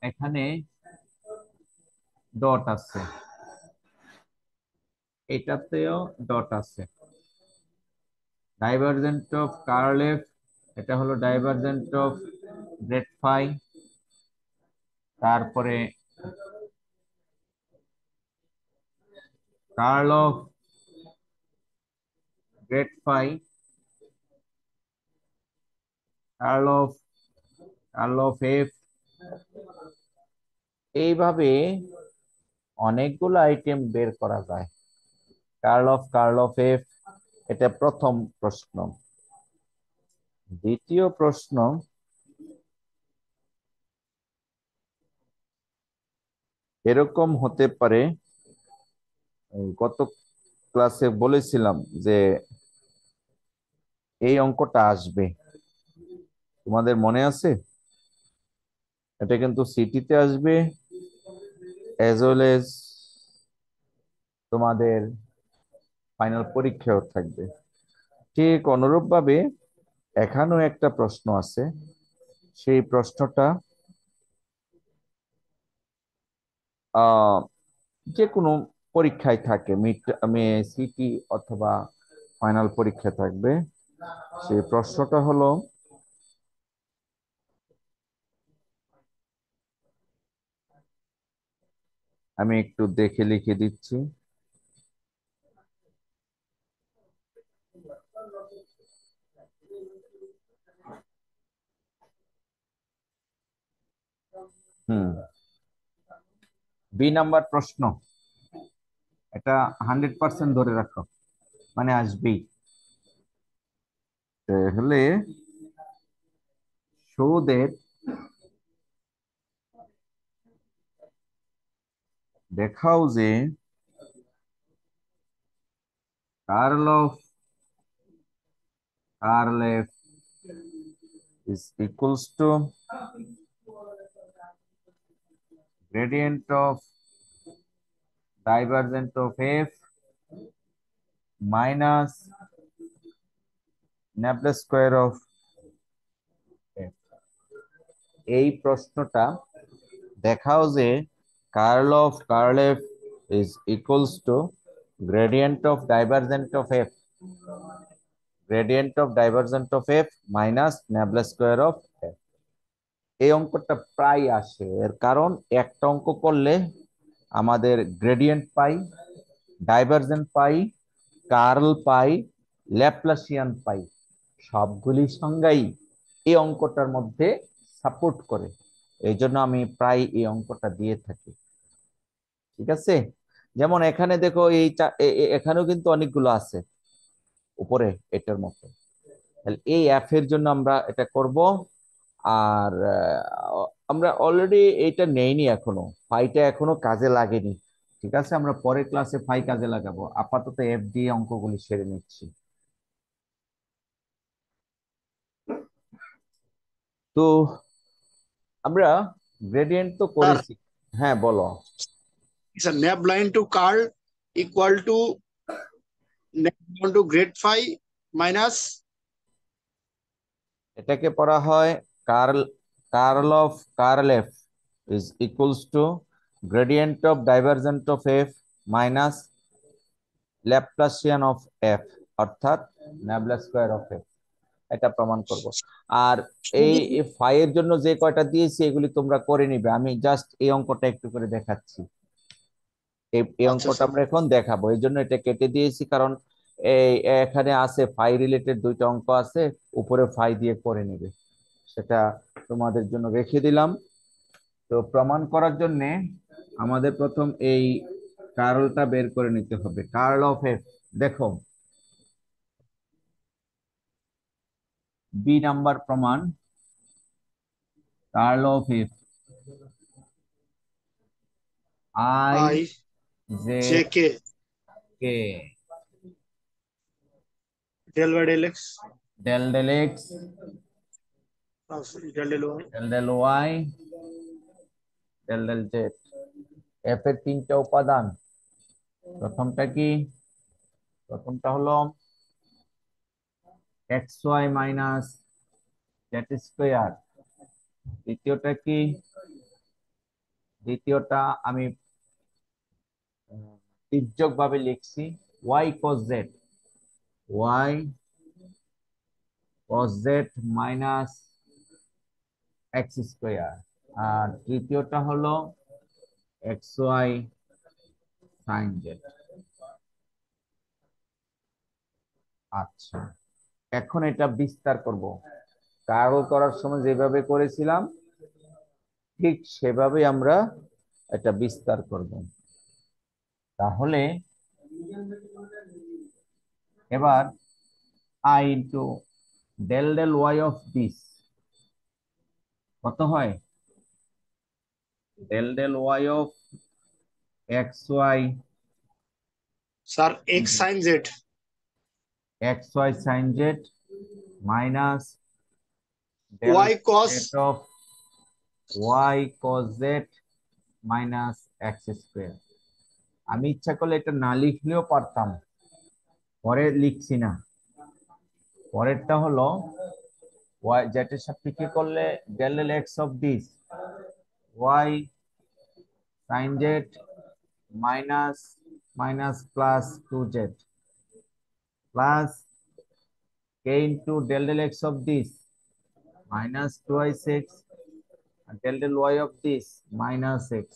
এখানে ডট আছে, এটাতেও ডট আছে। ডাইভারজেন্ট অফ কার্ল এফ, এটা হলো ডাইভারজেন্ট অফ গ্রেড ফাই, তারপরে curl of grad phi, curl of f. এইভাবে অনেকগুলো আইটেম বের করা যায়। কার্ল অফ এফ, এটা প্রথম প্রশ্ন। দ্বিতীয় প্রশ্ন, এরকম হতে পারে, গত ক্লাসে বলেছিলাম যে এই অঙ্কটা আসবে, তোমাদের মনে আছে? এটা কিন্তু সিটিতে আসবে, এজ ওয়েল এজ তোমাদের ফাইনাল পরীক্ষাও থাকবে। ঠিক অনুরূপ ভাবে এখানেও একটা প্রশ্ন আছে, সেই প্রশ্নটা যে কোনো পরীক্ষায় থাকে, মিড সিটি অথবা ফাইনাল পরীক্ষা থাকবে। সেই প্রশ্নটা হলো, আমি একটু দেখে লিখে দিচ্ছি। হুম, বি নাম্বার প্রশ্ন, এটা 100% ধরে রাখো, মানে আসবেই। তাহলে শো দ্যাট, দেখাও যে curl f is equals to gradient of divergent of f minus Laplace square of f। এই প্রশ্নটা দেখাও যে curl f is equals to gradient of divergent of f minus Laplace square of f। এই অঙ্কটা প্রায় আসে, এর কারণ একটা অঙ্ক করলে আমাদের গ্রেডিয়েন্ট পাই, ডাইভারজেন্ট পাই, কার্ল পাই, ল্যাপ্লাসিয়ান পাই, সবগুলি সংজ্ঞাই এই অঙ্কটার মধ্যে সাপোর্ট করে। এই জন্য আমি প্রায় এই অঙ্কটা দিয়ে থাকি। ঠিক আছে, যেমন এখানে দেখো এখানেও কিন্তু অনেকগুলো আছে উপরে এটার মতো। তাহলে এই এফ এর জন্য আমরা এটা করব। আর আমরা অলরেডি এটা নেইনি, এখনো ফাইটা এখনো কাজে লাগেনি। ঠিক আছে, আমরা পরের ক্লাসে ফাই কাজে লাগাবো। আপাতত এফ দিয়ে অঙ্কগুলি সেরে নিচ্ছি। তো আমরা গ্রেডিয়েন্ট তো স্যার, করেছি। হ্যাঁ বলো। Nabla to curl equal to nabla to grad phi minus এটাকে পড়া হয় curl curl f is equals to gradient of divergent of f minus Laplacian of f, অর্থাৎ ল্যাপ্লাস স্কয়ার অফ এফ। এটা প্রমাণ করব। আর এই phi এর জন্য যে কয়টা দিয়েছি এগুলি তোমরা করে নিবে, আমি জাস্ট এই অঙ্কটা একটু করে দেখাচ্ছি। এই আচ্ছা অঙ্কটা স্যার। আমরা এখন দেখাবো, এই জন্য এটা কেটে দিয়েছি, কারণ এই এখানে আছে ফাই রিলেটেড দুইটা অঙ্ক আছে, উপরে ফাই দিয়ে করে নিবে, সেটা তোমাদের জন্য রেখে দিলাম। তো প্রমাণ করার জন্য আমাদের প্রথম এই কার্লটা বের করে নিতে হবে, কার্ল অফ এফ। দেখো, বি নাম্বার প্রমাণ, curl of f i i j j k k del by del x del del x plus del del y. Del del y del del z. F এর তিনটা উপাদান। প্রথমটা কি? প্রথমটা হলো x y minus z square. দ্বিতীয়টা কি? দ্বিতীয়টা আমি তির্যক ভাবে লিখছি, y cos z, y cos z minus x square. আর তৃতীয়টা হলো এক্স ওয়াই সাইন জেড। আচ্ছা, এখন এটা বিস্তার করব। কার্ল করার সময় যেভাবে করেছিলাম ঠিক সেভাবেই আমরা এটা বিস্তার করব। তাহলে এবার i into del del y of this কত হয়? Del del y of x y, sir x sine z x y sine z minus del y cos z of y cos z minus x square. আমি ইচ্ছা করলে এটা না লিখলেও পারতাম, পরে লিখছি না। পরেরটা হলো ওয়াই জেটের সাপেক্ষে করলে del del x of this y sine z minus minus plus 2z plus k into del del x of this minus 2y6 and del del y of this minus x.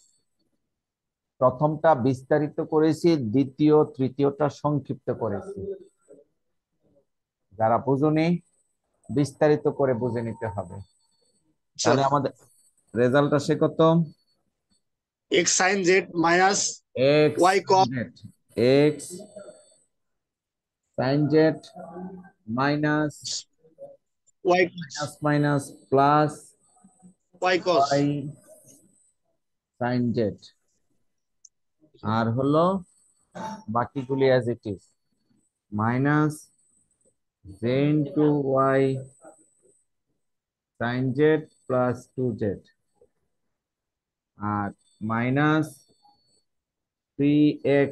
প্রথমটা বিস্তারিত করেছি, দ্বিতীয় তৃতীয়টা সংক্ষিপ্ত করেছি। যারা বুঝুনি বিস্তারিত করে বুঝে নিতে হবে। তাহলে আমাদের রেজাল্ট আসে কত? x sin z minus x y cos x sin z minus y minus plus y cos y sin z আর হলো বাকিগুলি as it is minus z into y sin z plus 2z R minus 3x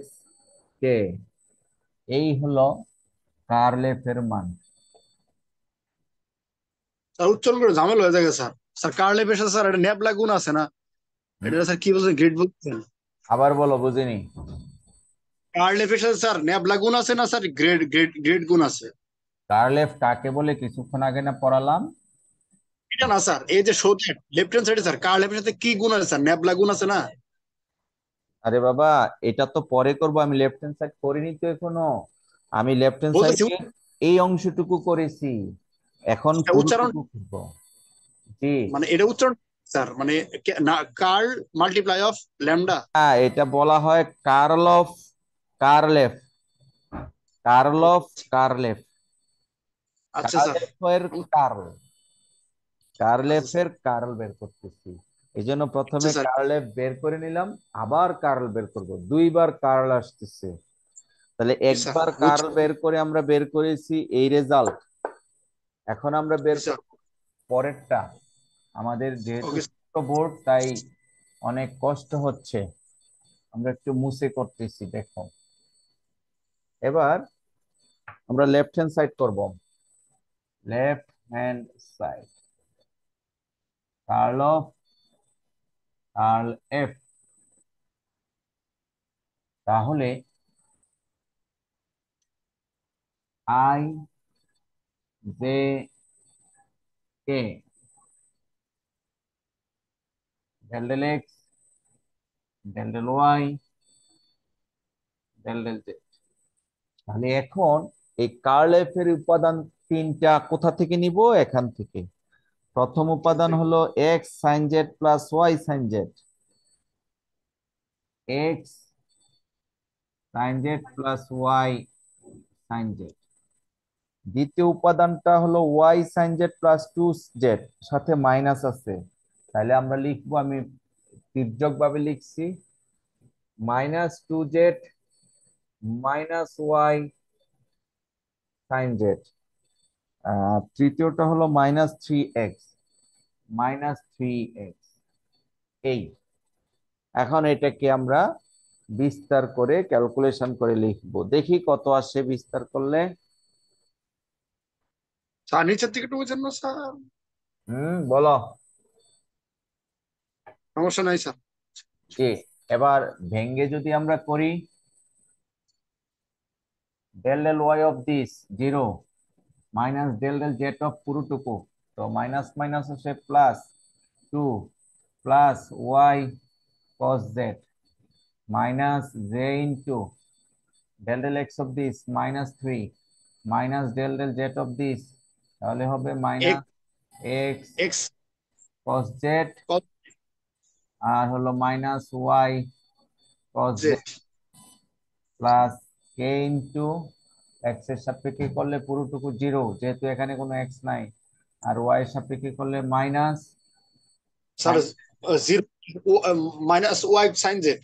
k এই হলো কার্লেফের মান। Sir উচ্চারণ করে ঝামেলা হয়ে যাবে স্যার। স্যার কার্লেফের সাথে স্যার এটা ন্যাবলা গুণ আছে না? এটা স্যার কি বলছেন, গ্রেড বলছেন? আবার বলো, বুঝিনি। কার্লেফের সাথে স্যার ন্যাবলা গুণ আছে না স্যার গ্রেড গুণ আছে? কার্লেফ কাকে বলে কিছুক্ষণ আগে না পড়ালাম? এটা না স্যার, এই যে সোজা লেফট হ্যান্ড সাইডে স্যার কার্লেফের সাথে কি গুণ আছে স্যার? ন্যাবলা গুণ আছে না? আরে বাবা, এটা তো পরে করব, আমি লেফট হ্যান্ড সাইড করিনি তো এখনো। আমি লেফট হ্যান্ড বলতেছি সাইডে এই অংশটুকু করেছি, এখন উচ্চারণ, পুরোটুকু করব। জি মানে এটা উচ্চারণ স্যার, মানে না কার্ল মাল্টিপ্লাই অফ ল্যামডা। হ্যাঁ, এটা বলা হয় কার্ল অফ কার্লেফ। কার্ল অফ কার্লেফ, আচ্ছা স্যার, কার্লেফের কার্ল, আচ্ছা কার্লেফের স্যার, কার্ল বের করতেছি। এই জন্য প্রথমে আচ্ছা স্যার, কার্লেফ বের করে নিলাম, আবার কার্ল বের করব, দুইবার কার্ল আসতেছে। তাহলে জি স্যার, একবার কার্ল বের করে আমরা বের করেছি এই রেজাল্ট। এখন আমরা বের জি স্যার, করব পরেরটা। আমাদের যেহেতু ওকে ছোট বোর্ড তাই অনেক কষ্ট হচ্ছে, আমরা একটু মুছে করতেছি। দেখো এবার আমরা লেফট হ্যান্ড সাইড করব। Left hand side curl of curl f, তাহলে i j k del del x del del y del del z. তাহলে এখন এই কার্ল এফ এর উপাদান তিনটা কোথা থেকে নিব? এখান থেকে। প্রথম উপাদান হলো x sine z plus y sine z, x sine z plus y sine z. দ্বিতীয় উপাদানটা হলো y sine z plus two z, সাথে মাইনাস আছে, তাহলে আমরা লিখবো, আমি তির্যক ভাবে লিখছি, minus 2z minus y sine z. তৃতীয়টা হলো -3x এই। এখন এটাকে আমরা বিস্তার করে ক্যালকুলেশন করে লিখবো, দেখি কত আসে বিস্তার করলে। স্যার নিচের দিকে একটু বুঝেন না স্যার? বলো। সমস্যা নাই স্যার। জি, এবার ভেঙ্গে যদি আমরা করি, del del y of this 0 minus del del z of পুরোটুকু, তো মাইনাস মাইনাস হচ্ছে plus 2 plus y cos z minus j into del del x of this minus 3 minus del del z of this, তাহলে হবে minus x x cos z কস আর হলো minus y cos z Z plus k into x এর সাপেক্ষে করলে পুরোটুকু 0, যেহেতু এখানে কোনো x নাই, আর y এর সাপেক্ষে করলে minus sir 0 minus y sine z.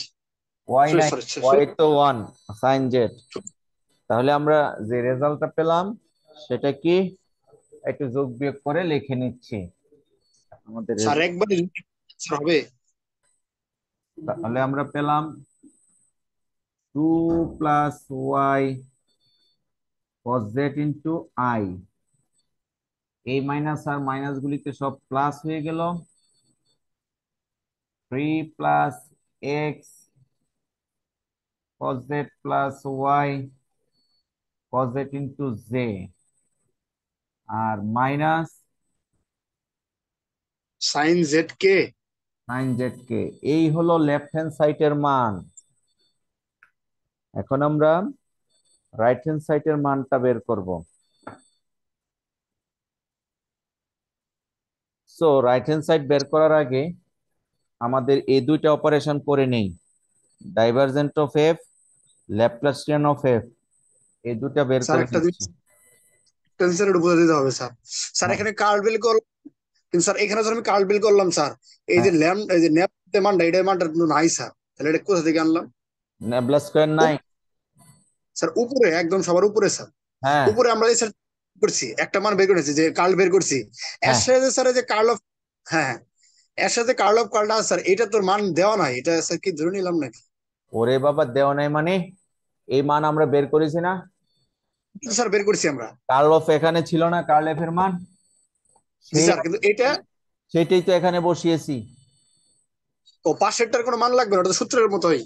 y sorry নাই, সরি, y তো 1 sin z। তাহলে আমরা যে রেজাল্টটা পেলাম সেটা কি, একটু যোগ বিয়োগ করে লিখে নিচ্ছি আমাদের স্যার একবারে স্যার হবে। তাহলে আমরা পেলাম 2 plus y cos z into i, এই মাইনাস আর মাইনাস গুলিতে সব প্লাস হয়ে গেল, 3 plus x cos z plus y cos z into j আর minus sine z k. Sine z কে। এই হলো লেফট হ্যান্ড সাইডের মান। এখন আমরা রাইট হ্যান্ড সাইডের মানটা বের করব। সো রাইট হ্যান্ড সাইড বের করার আগে আমাদের এই দুইটা অপারেশন করে নেই, divergent of F, Laplacian of F, এই দুটা বের স্যার করে একটা নিচ্ছি। জিনিস স্যার একটু বুঝে দিতে হবে স্যার। স্যার হ্যাঁ এখানে কার্ল বিল করলাম, কিন্তু স্যার এখানে যখন আমি কার্ল বিল করলাম স্যার, এই যে হ্যাঁ, ল্যাম এই যে ন্যাপ মানটা এটা মানটা কিন্তু নাই স্যার, তাহলে এটা কোথা থেকে আনলাম? নেবলা স্কয়ার নাই। স্যার উপরে একদম সবার উপরে স্যার, হ্যাঁ উপরে আমরা যে স্যার করছি একটা মান বের করেছি যে কার্ল বের করছি, এর হ্যাঁ, সাথে স্যার যে কার্ল অফ, হ্যাঁ এর সাথে কার্ল অফ কার্লটা স্যার এটা তোর মান দেওয়া নাই, এটা স্যার কি ধরে নিলাম নাকি? ওরে বাবা, দেওয়া নাই মানে? এই মান আমরা বের করেছি না? কিন্তু স্যার বের করছি আমরা। কার্ল অফ এখানে ছিল না, কার্ল এফ এর মান জি সেই স্যার, কিন্তু এটা সেটাই তো এখানে বসিয়েছি। ও পাশেরটার কোনো মান লাগবে না, ওটা তো সূত্রের মতোই।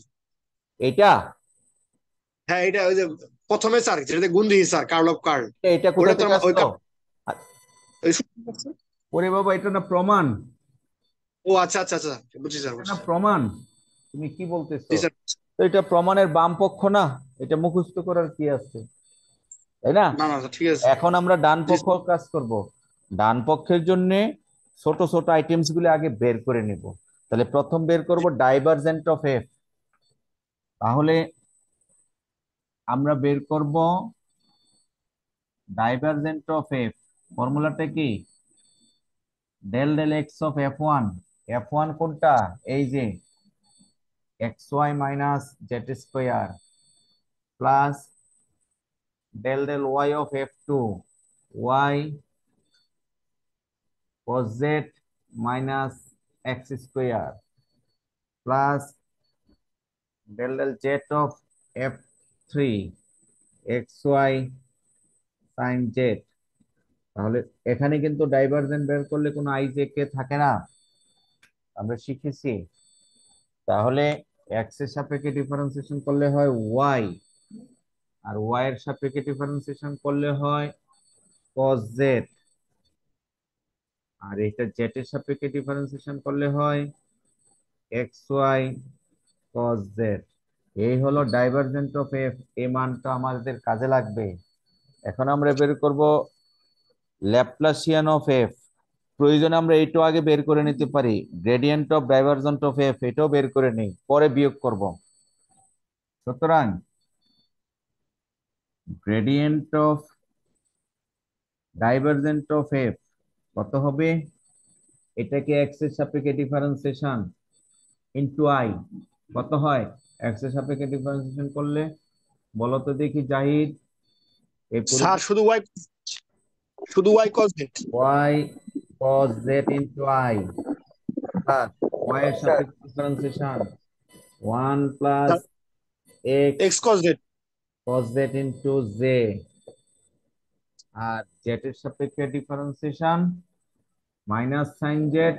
এটা হ্যাঁ এটা ওই যে প্রথমে স্যার যেটা গুণ দিয়েছি স্যার কার্ল অফ কার্ল, এটা কোথা ওটা তোর থেকে ওই আসলো? আ- ওই সূত্র আছে। ওরে বাবা, এটা না প্রমাণ, ও আচ্ছা আচ্ছা আচ্ছা, বুঝছি স্যার এটা না বুঝছি। প্রমাণ। তুমি কি বলতেছো? জি স্যার। তো এটা প্রমাণের বাম পক্ষ না, এটা মুখস্থ করার কি আছে, তাই না? না না স্যার, ঠিক আছে। এখন আমরা ডান জি পক্ষ কাজ করব। ডান পক্ষের জন্য ছোট ছোট আইটেমস গুলো আগে বের করে নিব। তাহলে প্রথম বের করব ডাইভারজেন্ট অফ এফ। তাহলে আমরা বের করব ডাইভারজেন্ট অফ এফ। ফর্মুলাটা কি? Del del x of f one. F one কোনটা? এই যে x y minus z square plus del del y of f two, y cos z minus x square plus del del z of f three, x y sine z. তাহলে এখানে কিন্তু divergent বের করলে কোনো I j কে থাকে না, আমরা শিখেছি। তাহলে এক্স এর সাপেক্ষে ডিফারেন্সিয়েশন করলে হয় ওয়াই, আর ওয়াই এর সাপেক্ষে ডিফারেন্সিয়েশন করলে হয় cos z, আর এটা জেড এর সাপেক্ষে ডিফারেন্সিয়েশন করলে হয় এক্স ওয়াই cos z। এই হলো ডাইভারজেন্ট অফ এফ। এই মানটা আমাদের কাজে লাগবে। এখন আমরা বের করব ল্যাপ্লাসিয়ান অফ এফ। প্রয়োজনে আমরা এইটাও আগে বের করে নিতে পারি, gradient of divergent of F, এটাও বের করে নেই, পরে বিয়োগ করব। সুতরাং gradient of divergent of F কত হবে? এটাকে এক্স এর সাপেক্ষে ডিফারেন্সিয়েশন ইনটু আই, কত হয় এক্স এর সাপেক্ষে ডিফারেন্সিয়েশন করলে? বলো তো দেখি জাহিদ। এই পুরো স্যার শুধু ওয়াই, শুধু y cos z. Y cos z into i plus y এর সাপেক্ষে differentiation 1 plus x x cos z. cos z into j, আর জেড এর সাপেক্ষে differentiation minus sine z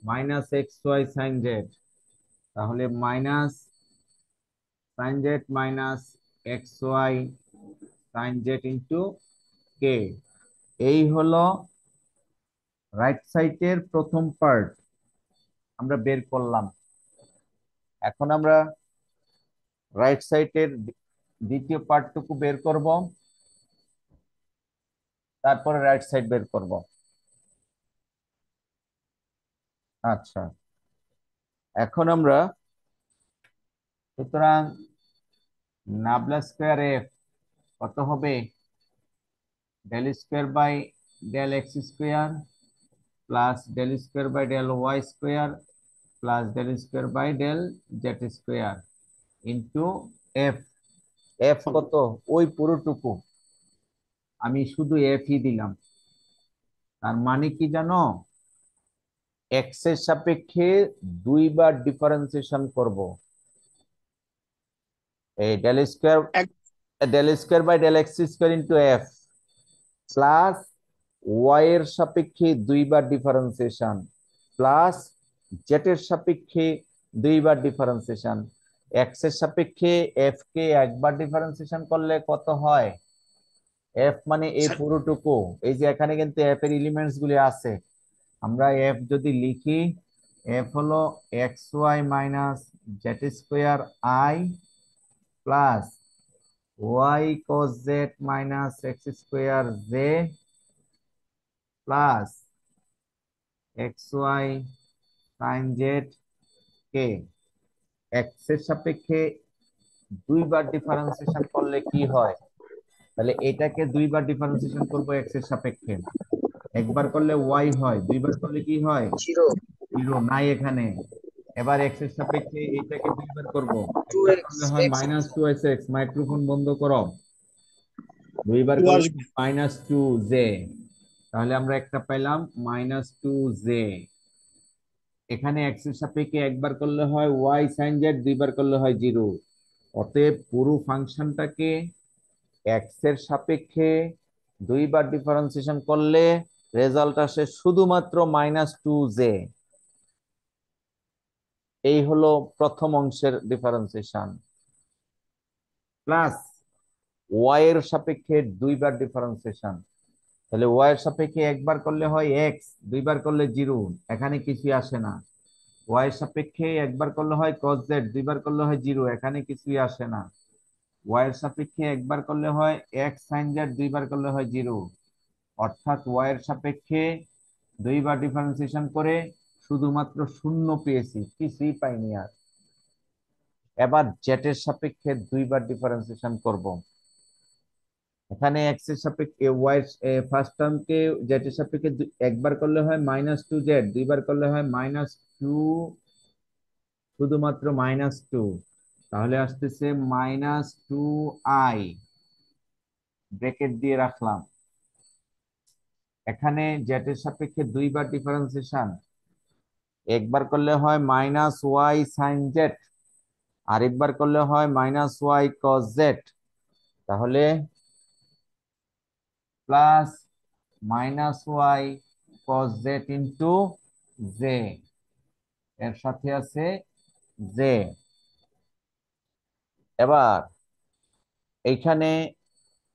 minus x y sine z. তাহলে minus sine z minus x y sine z into k. এই হলো right সাইডের প্রথম part আমরা বের করলাম। এখন আমরা রাইট সাইডের দ্বিতীয় পার্টটুকু বের করব, তারপরে রাইট সাইড বের করব। আচ্ছা, এখন আমরা সুতরাং নাবলা স্কয়ার এফ কত হবে? Del square by del x square plus del square by del y square plus del square by del z square into f. F কত? ওই পুরোটুকু, আমি শুধু এফ ই দিলাম। তার মানে কি জানো? এক্স এর সাপেক্ষে দুইবার ডিফারেন্সিয়েশন করব। এই del square by del x square into f plus y এর সাপেক্ষে দুইবার ডিফারেন্সিয়েশন প্লাস জেড এর সাপেক্ষে দুইবার ডিফারেন্সিয়েশন। এক্স এর সাপেক্ষে এফ কে একবার ডিফারেন্সিয়েশন করলে কত হয়? এফ মানে এই স্যার, পুরোটুকু, এই যে এখানে কিন্তু এফ এর এলিমেন্টস গুলি আছে। আমরা এফ যদি লিখি, এফ হলো x y minus z square i plus y cos z minus x square j plus x y sine z k. X এর সাপেক্ষে দুইবার ডিফারেন্সিয়েশন করলে কি হয়? তাহলে এটাকে দুইবার ডিফারেন্সিয়েশন করব এক্স এর সাপেক্ষে। একবার করলে ওয়াই হয়, দুইবার করলে কি হয়? জিরো জিরো নাই এখানে। এবার এক্স এর সাপেক্ষে এইটাকে দুইবার করব, টু একবার এক্স করলে হয় x minus two x x, microphone বন্ধ করো। দুইবার টু করলে আসবে। মাইনাস টু জে, তাহলে আমরা একটা পেলাম মাইনাস টু জে। এখানে এক্স এর সাপেক্ষে একবার করলে হয় ওয়াই সাইন জেড, দুইবার করলে হয় জিরো। অতএব পুরো ফাংশনটাকে এক্স এর সাপেক্ষে দুইবার ডিফারেন্সিয়েশন করলে রেজাল্ট আসে শুধুমাত্র মাইনাস টু জে। এই হলো প্রথম অংশের ডিফারেন্সিয়েশন। প্লাস ওয়াই এর সাপেক্ষে দুইবার ডিফারেন্সিয়েশন, তাহলে ওয়াই এর সাপেক্ষে একবার করলে হয় এক্স, দুইবার করলে জিরো, এখানে কিছুই আসে না। ওয়াই এর সাপেক্ষে একবার করলে হয় কস জেড, দুইবার করলে হয় জিরো, এখানে কিছুই আসে না। ওয়াই এর সাপেক্ষে একবার করলে হয় এক্স সাইন জেড, দুইবার করলে হয় জিরো। অর্থাৎ ওয়াই এর সাপেক্ষে দুইবার ডিফারেন্সিয়েশন করে শুধুমাত্র শূন্য পেয়েছি, কিছুই পাইনি আর। এবার জেড এর সাপেক্ষে দুইবার ডিফারেন্সিয়েশন করব। এখানে এক্স এর সাপেক্ষে ওয়াই ফার্স্ট টার্মকে জেড এর সাপেক্ষে একবার করলে হয় মাইনাস টু জেড, দুইবার করলে হয় মাইনাস টু, শুধুমাত্র মাইনাস টু, তাহলে আসতেছে মাইনাস টু আই, ব্রেকেট দিয়ে রাখলাম। এখানে জেড এর সাপেক্ষে দুইবার ডিফারেন্সিয়েশন, একবার করলে হয় মাইনাস ওয়াই সাইন জেড, আরেকবার করলে হয় মাইনাস ওয়াই কস জেড, তাহলে plus minus Y cos Z into J, এর সাথে আছে জে। এবার এইখানে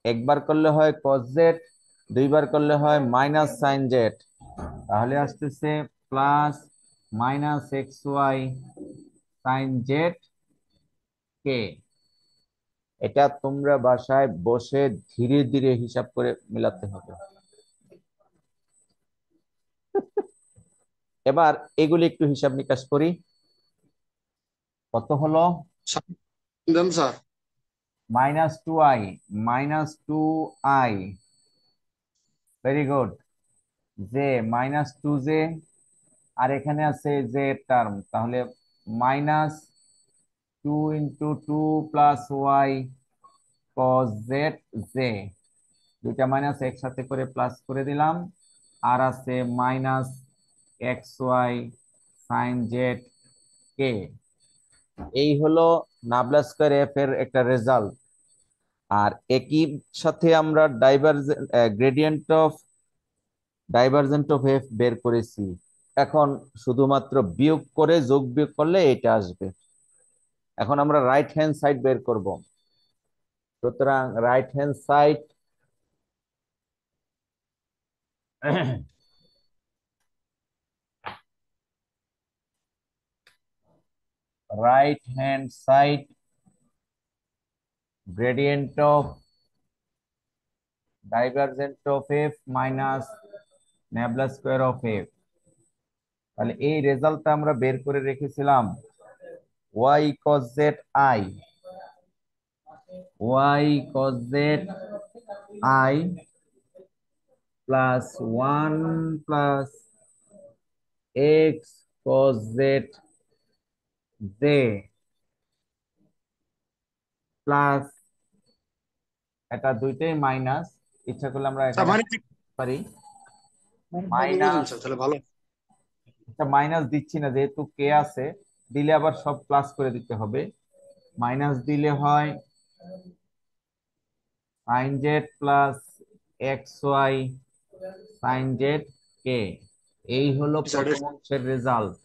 একবার করলে হয় কস জেড, দুইবার করলে হয় মাইনাস সাইন জেড, তাহলে আসতেছে plus minus x y sine z k. এটা তোমরা বাসায় বসে ধীরে ধীরে হিসাব করে মিলাতে হবে। এবার এগুলি একটু হিসাব নিকাশ করি। কত হলো? Then sir. Minus two i, minus two i, very good. J minus two j, আর এখানে আছে জে টার্ম, তাহলে minus two into two plus y cos z j, দুইটা মাইনাস একসাথে করে প্লাস করে দিলাম, আর আছে minus x y sine z কে। এই হলো নাবলা স্কয়ার এফ এর একটা রেজাল্ট। আর একই সাথে আমরা ডাইভারজেন্ট অফ এফ বের করেছি। এখন শুধুমাত্র বিয়োগ করে যোগ বিয়োগ করলে এটা আসবে। এখন আমরা রাইট হ্যান্ড সাইড বের করব। সুতরাং right hand side right hand side gradient of divergent of f minus nabla square of f, তাহলে এই রেজাল্টটা আমরা বের করে রেখেছিলাম y cos z i, y cos z i plus 1 plus x cos z j plus, এটা দুইটাই minus, ইচ্ছা করলে আমরা স্যার এখানে মানে পারি বলে দিন মাইনাস। স্যার, তাহলে ভালো। এটা মাইনাস দিচ্ছি না, যেহেতু কে আছে, দিলে আবার সব প্লাস করে দিতে হবে। মাইনাস দিলে হয় sine z plus x y sine z কে। এই হলো স্যার প্রথম অংশের রেজাল্ট।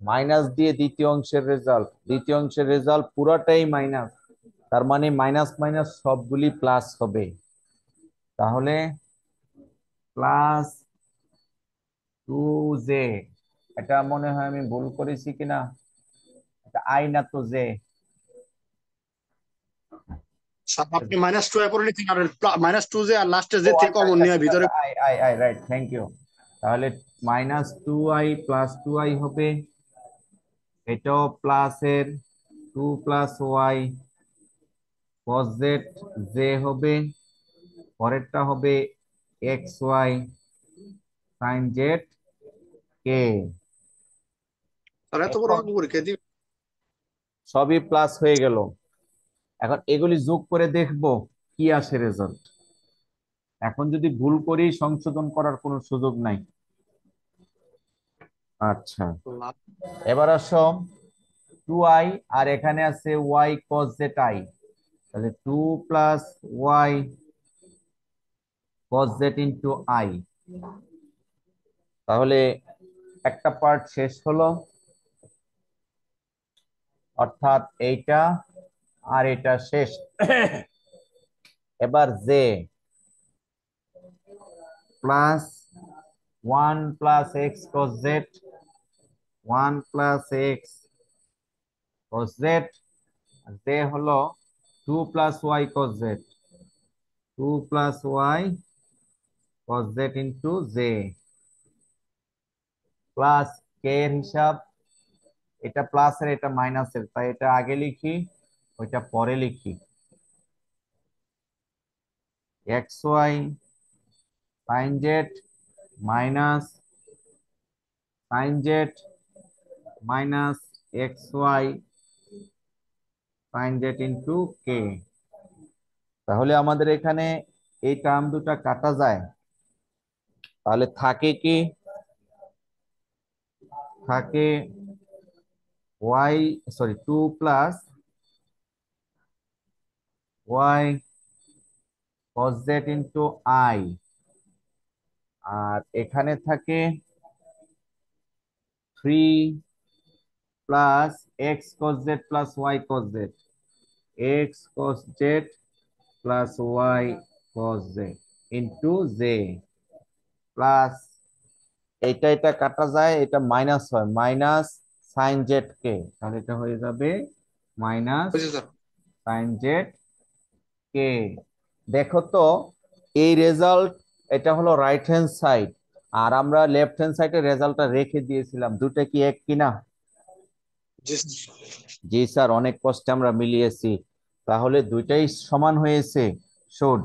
মাইনাস দিয়ে দ্বিতীয় অংশের রেজাল্ট পুরোটাই মাইনাস, তার মানে মাইনাস মাইনাস সবগুলি প্লাস হবে। তাহলে প্লাস 2j, এটা মনে হয় আমি ভুল করেছি কিনা, এটা আই না তো জে। স্যার আপনি -2 করে নিচ্ছেন আর -2 যে আর লাস্টে ও যে থেকে আচ্ছা কমন আচ্ছা নিয়ে ঠিক ভিতরে আছে, i i i right, thank you. তাহলে -2i প্লাস 2i হবে, এটাও প্লাসের 2 plus y cos z, j হবে, পরেরটা হবে এক্স ওয়াই সাইন জেড কে। স্যার এত বড় এখন অঙ্ক পরীক্ষা দিই। সবই প্লাস হয়ে গেল, এখন এগুলি যোগ করে দেখবো কি আসে রেজাল্ট। এখন যদি ভুল করি সংশোধন করার কোনো সুযোগ নাই। আচ্ছা, এবার আসো 2i, আর এখানে আছে y cos z i, তাহলে 2 plus y cos z into i। তাহলে একটা পার্ট শেষ হলো, অর্থাৎ এইটা আর এটা শেষ। এবার j plus 1 plus x cos z, 1 plus x cos z, j হলো 2 plus y cos z, 2 plus y cos z into j, plus k এর হিসাব, এটা প্লাসের এটা মাইনাসের, তাই এটা আগে লিখি ওইটা পরে লিখি। X y sine z minus sine z minus x y sine z into k. তাহলে আমাদের এখানে এই টার্ম দুটা কাটা যায়, তাহলে থাকে কি, থাকে y, sorry 2 plus y cos z into i, আর এখানে থাকে 3 plus x cos z plus y cos z, x cos z plus y cos z into j, plus এটা এটা কাটা যায়, এটা মাইনাস হয়, মাইনাস সাইন জেড কে, তাহলে এটা হয়ে যাবে মাইনাস বুঝছি স্যার। সাইন জেড কে। দেখো তো এই রেজাল্ট, এটা হলো রাইট হ্যান্ড সাইড, আর আমরা লেফট হ্যান্ড সাইডে রেজাল্টটা রেখে দিয়েছিলাম, দুটো কি এক কিনা? জি জি স্যার, অনেক কষ্টে আমরা মিলিয়েছি, তাহলে দুইটাই সমান হয়েছে। শুড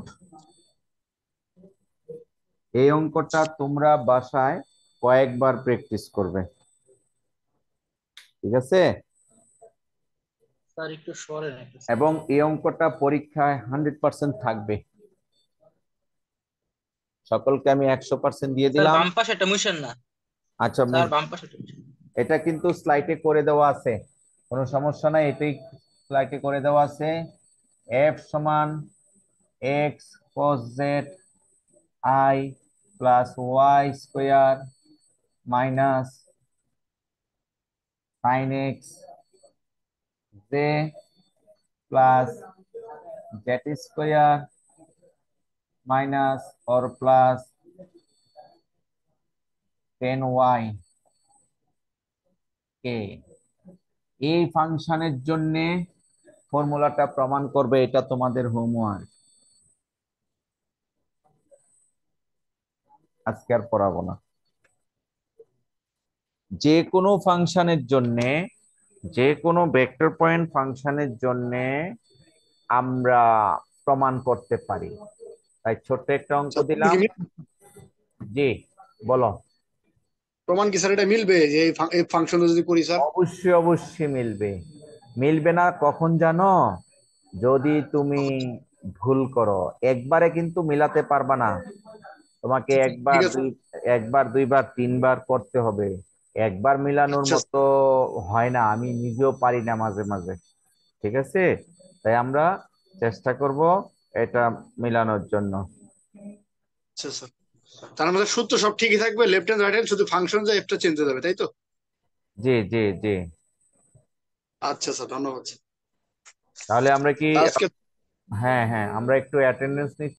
এই অঙ্কটা তোমরা বাসায় কয়েকবার প্র্যাকটিস করবে, ঠিক আছে? স্যার একটু সরেন একটু। এবং এই অঙ্কটা পরীক্ষায় 100% থাকবে, সকলকে আমি 100% দিয়ে স্যার দিলাম। বাম পাশেটা মুছেন না। আচ্ছা, স্যার বাম পাশেটা মুছেন। এটা কিন্তু স্লাইডে করে দেওয়া আছে, কোনো সমস্যা নাই, এটাই স্লাইডে করে দেওয়া আছে। এফ সমান x cos z i plus y square minus sine x j plus z square minus or plus 10y কে। এই ফাংশনের জন্য ফর্মুলাটা প্রমাণ করবে, এটা তোমাদের হোমওয়ার্ক, আজকে আর পড়াবো না। যে কোনো ফাংশনের জন্য, যে কোনো ভেক্টর পয়েন্ট ফাংশনের জন্য আমরা প্রমাণ করতে পারি, তাই ছোট্ট একটা অঙ্ক দিলাম। জি বলো। প্রমাণ কি স্যার এটা মিলবে যে এই ফাংশন যদি করি স্যার? অবশ্যই অবশ্যই মিলবে, মিলবে না কখন জানো? যদি তুমি ভুল করো, একবারে কিন্তু মিলাতে পারবা না, তোমাকে ঠিক আছে একবার দুইবার তিনবার করতে হবে, একবার মিলানোর আচ্ছা মতো হয় না, আমি নিজেও পারি না মাঝে মাঝে, ঠিক আছে? তাই আমরা চেষ্টা করব এটা মিলানোর জন্য। স্যার, তার মধ্যে সূত্র সব ঠিকই থাকবে, লেফট হ্যান্ড রাইট হ্যান্ড শুধু ফাংশন যা এফটা চেঞ্জ হয়ে যাবে, তাই তো? জি জি জি। আচ্ছা স্যার, ধন্যবাদ। তাহলে আমরা কি, আজকে হ্যাঁ হ্যাঁ, আমরা একটু অ্যাটেন্ডেন্স